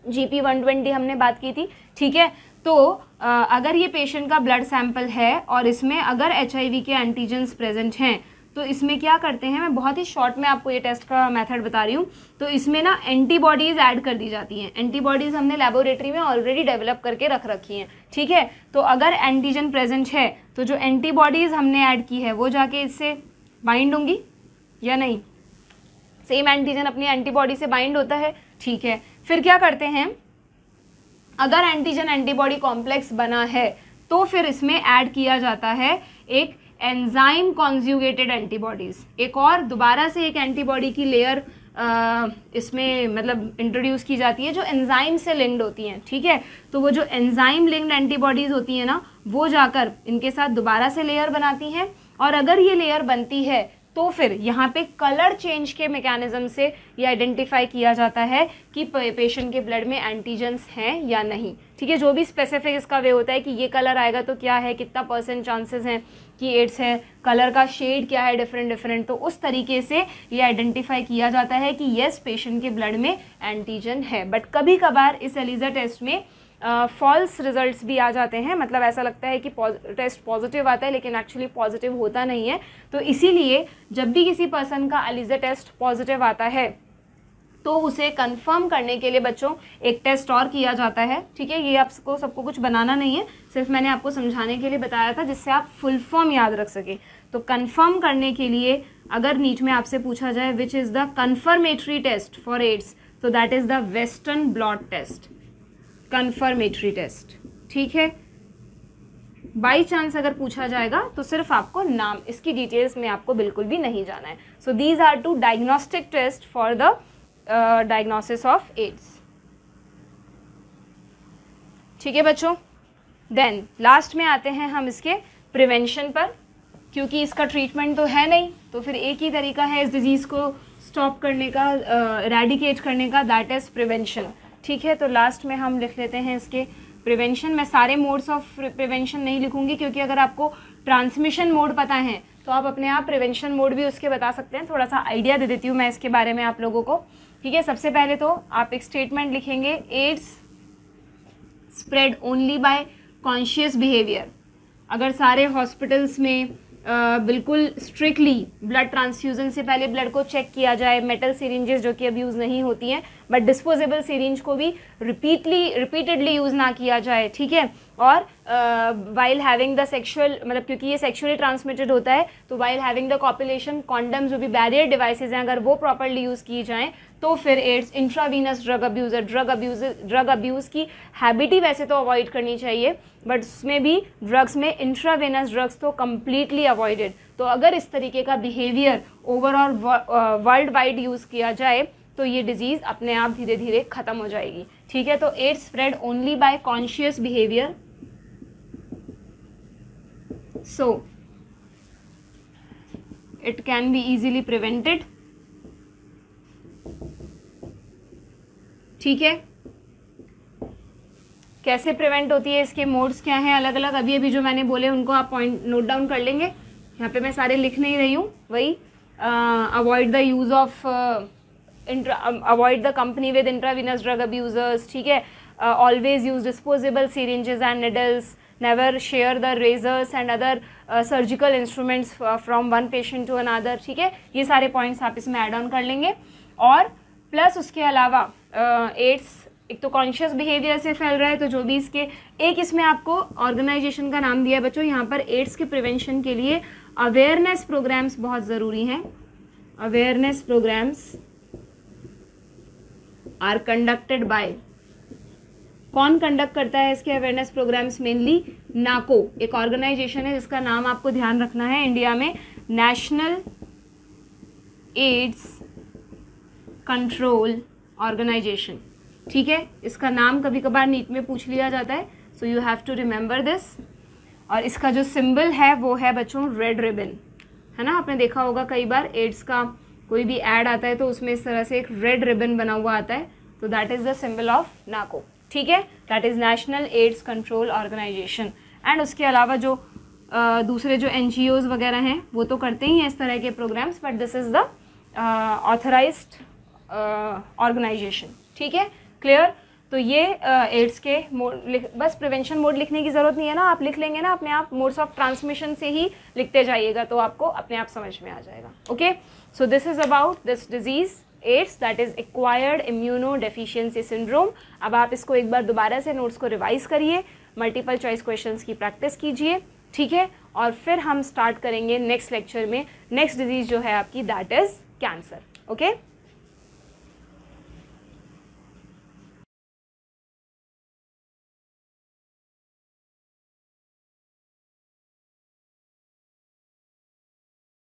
GP120 हमने बात की थी। ठीक है, तो अगर ये पेशेंट का ब्लड सैंपल है और इसमें अगर HIV के एंटीजन्स प्रेजेंट हैं, तो इसमें क्या करते हैं, मैं बहुत ही शॉर्ट में आपको ये टेस्ट का मेथड बता रही हूँ। तो इसमें ना एंटीबॉडीज़ ऐड कर दी जाती हैं। एंटीबॉडीज़ हमने लेबोरेटरी में ऑलरेडी डेवलप करके रख रखी हैं। ठीक है, तो अगर एंटीजन प्रेजेंट है तो जो एंटीबॉडीज़ हमने ऐड की है वो जाके इससे बाइंड होंगी या नहीं, सेम एंटीजन अपनी एंटीबॉडी से बाइंड होता है। ठीक है, फिर क्या करते हैं, अगर एंटीजन एंटीबॉडी कॉम्प्लेक्स बना है तो फिर इसमें ऐड किया जाता है एक एंजाइम कॉन्जुगेटेड एंटीबॉडीज़। एक और दोबारा से एक एंटीबॉडी की लेयर इसमें मतलब इंट्रोड्यूस की जाती है जो एंजाइम से लिंक्ड होती हैं। ठीक है, तो वो जो एंजाइम लिंक्ड एंटीबॉडीज़ होती हैं ना, वो जाकर इनके साथ दोबारा से लेयर बनाती हैं। और अगर ये लेयर बनती है तो फिर यहाँ पे कलर चेंज के मैकेनिज्म से ये आइडेंटिफाई किया जाता है कि पेशेंट के ब्लड में एंटीजन्स हैं या नहीं। ठीक है, जो भी स्पेसिफिक इसका वे होता है कि ये कलर आएगा तो क्या है, कितना % चांसेस हैं कि एड्स है, कलर का शेड क्या है डिफरेंट, तो उस तरीके से ये आइडेंटिफाई किया जाता है कि येस पेशेंट के ब्लड में एंटीजन है। बट कभी कभार इस एलिजा टेस्ट में फॉल्स रिजल्ट्स भी आ जाते हैं, मतलब ऐसा लगता है कि टेस्ट पॉजिटिव आता है लेकिन एक्चुअली पॉजिटिव होता नहीं है। तो इसीलिए जब भी किसी पर्सन का एलिजा टेस्ट पॉजिटिव आता है तो उसे कंफर्म करने के लिए बच्चों एक टेस्ट और किया जाता है। ठीक है, ये आपको सबको कुछ बनाना नहीं है, सिर्फ मैंने आपको समझाने के लिए बताया था जिससे आप फुल फॉर्म याद रख सकें। तो कंफर्म करने के लिए अगर नीट में आपसे पूछा जाए which is the confirmatory test for AIDS, तो that is the western blot test, confirmatory test. ठीक है, बाई चांस अगर पूछा जाएगा तो सिर्फ आपको नाम, इसकी डिटेल्स में आपको बिल्कुल भी नहीं जाना है। So these are 2 diagnostic test for the diagnosis of AIDS. ठीक है बच्चों, देन लास्ट में आते हैं हम इसके प्रिवेंशन पर, क्योंकि इसका ट्रीटमेंट तो है नहीं, तो फिर एक ही तरीका है इस डिजीज़ को स्टॉप करने का, एरेडिकेट करने का, दैट इज़ प्रिवेंशन। ठीक है, तो लास्ट में हम लिख लेते हैं इसके प्रिवेंशन। मैं सारे मोड्स ऑफ प्रिवेंशन नहीं लिखूंगी क्योंकि अगर आपको ट्रांसमिशन मोड पता है तो आप अपने आप प्रिवेंशन मोड भी उसके बता सकते हैं। थोड़ा सा आइडिया दे देती हूँ मैं इसके बारे में आप लोगों को। ठीक है, सबसे पहले तो आप एक स्टेटमेंट लिखेंगे, AIDS spread only by conscious behaviour. अगर सारे हॉस्पिटल्स में बिल्कुल स्ट्रिक्टली ब्लड ट्रांसफ्यूजन से पहले ब्लड को चेक किया जाए, मेटल सिरिंजेस जो कि अब यूज़ नहीं होती हैं, बट डिस्पोजेबल सिरिंज को भी रिपीटेडली यूज़ ना किया जाए। ठीक है, और वाइल हैविंग द सेक्शुअल, मतलब क्योंकि ये सेक्शुअली ट्रांसमिटेड होता है, तो while having the copulation, condom जो भी बैरियर डिवाइसेज हैं अगर वो प्रॉपरली यूज़ की जाएँ तो फिर एड्स। इंट्रावीनस ड्रग अब्यूज़ है, ड्रग अब्यूज़ की हैबिट ही वैसे तो अवॉइड करनी चाहिए, बट उसमें भी ड्रग्स में इंट्रावेनस ड्रग्स तो कम्प्लीटली अवॉइडेड। तो अगर इस तरीके का behaviour overall world wide use किया जाए तो ये डिजीज़ अपने आप धीरे धीरे ख़त्म हो जाएगी। ठीक है, तो AIDS spread only by conscious behaviour. So it can be easily prevented. ठीक है, कैसे प्रिवेंट होती है, इसके मोड्स क्या हैं अलग अलग, अभी अभी जो मैंने बोले उनको आप पॉइंट नोट डाउन कर लेंगे। यहाँ पे मैं सारे लिख नहीं रही हूँ, वही avoid the use of avoid the company with intravenous drug abusers. ठीक है, always use disposable syringes and needles, never share the razors and other surgical instruments from one patient to another. ठीक है, ये सारे पॉइंट्स आप इसमें add on कर लेंगे। और प्लस उसके अलावा एड्स एक तो कॉन्शियस बिहेवियर से फैल रहा है, तो जो भी इसके एक इसमें आपको ऑर्गेनाइजेशन का नाम दिया है बच्चों, यहाँ पर एड्स के प्रिवेंशन के लिए अवेयरनेस प्रोग्राम्स बहुत ज़रूरी हैं। Awareness programmes are conducted by, कौन कंडक्ट करता है इसके अवेयरनेस प्रोग्राम्स? मेनली नाको, एक ऑर्गेनाइजेशन है जिसका नाम आपको ध्यान रखना है इंडिया में, नेशनल एड्स कंट्रोल ऑर्गेनाइजेशन। ठीक है, इसका नाम कभी कभार नीट में पूछ लिया जाता है, so you have to remember this. और इसका जो सिंबल है वो है बच्चों रेड रिबन, है ना, आपने देखा होगा कई बार एड्स का कोई भी ऐड आता है तो उसमें इस तरह से एक रेड रिबन बना हुआ आता है, तो that is the symbol of NACO. ठीक है, that is National AIDS Control Organisation. And उसके अलावा जो दूसरे जो NGOs वगैरह हैं वो तो करते ही हैं इस तरह के programmes, but this is the authorised organisation. ठीक है, क्लियर? तो ये एड्स के मोड, बस प्रिवेंशन मोड लिखने की ज़रूरत नहीं है ना, आप लिख लेंगे ना अपने आप, मोड्स ऑफ ट्रांसमिशन से ही लिखते जाइएगा तो आपको अपने आप समझ में आ जाएगा। Okay, so this is about this disease AIDS, that is acquired immuno deficiency syndrome. अब आप इसको एक बार दोबारा से नोट्स को रिवाइज करिए, मल्टीपल चॉइस क्वेश्चंस की प्रैक्टिस कीजिए। ठीक है, और फिर हम स्टार्ट करेंगे नेक्स्ट लेक्चर में, नेक्स्ट डिजीज़ जो है आपकी दैट इज़ कैंसर। ओके।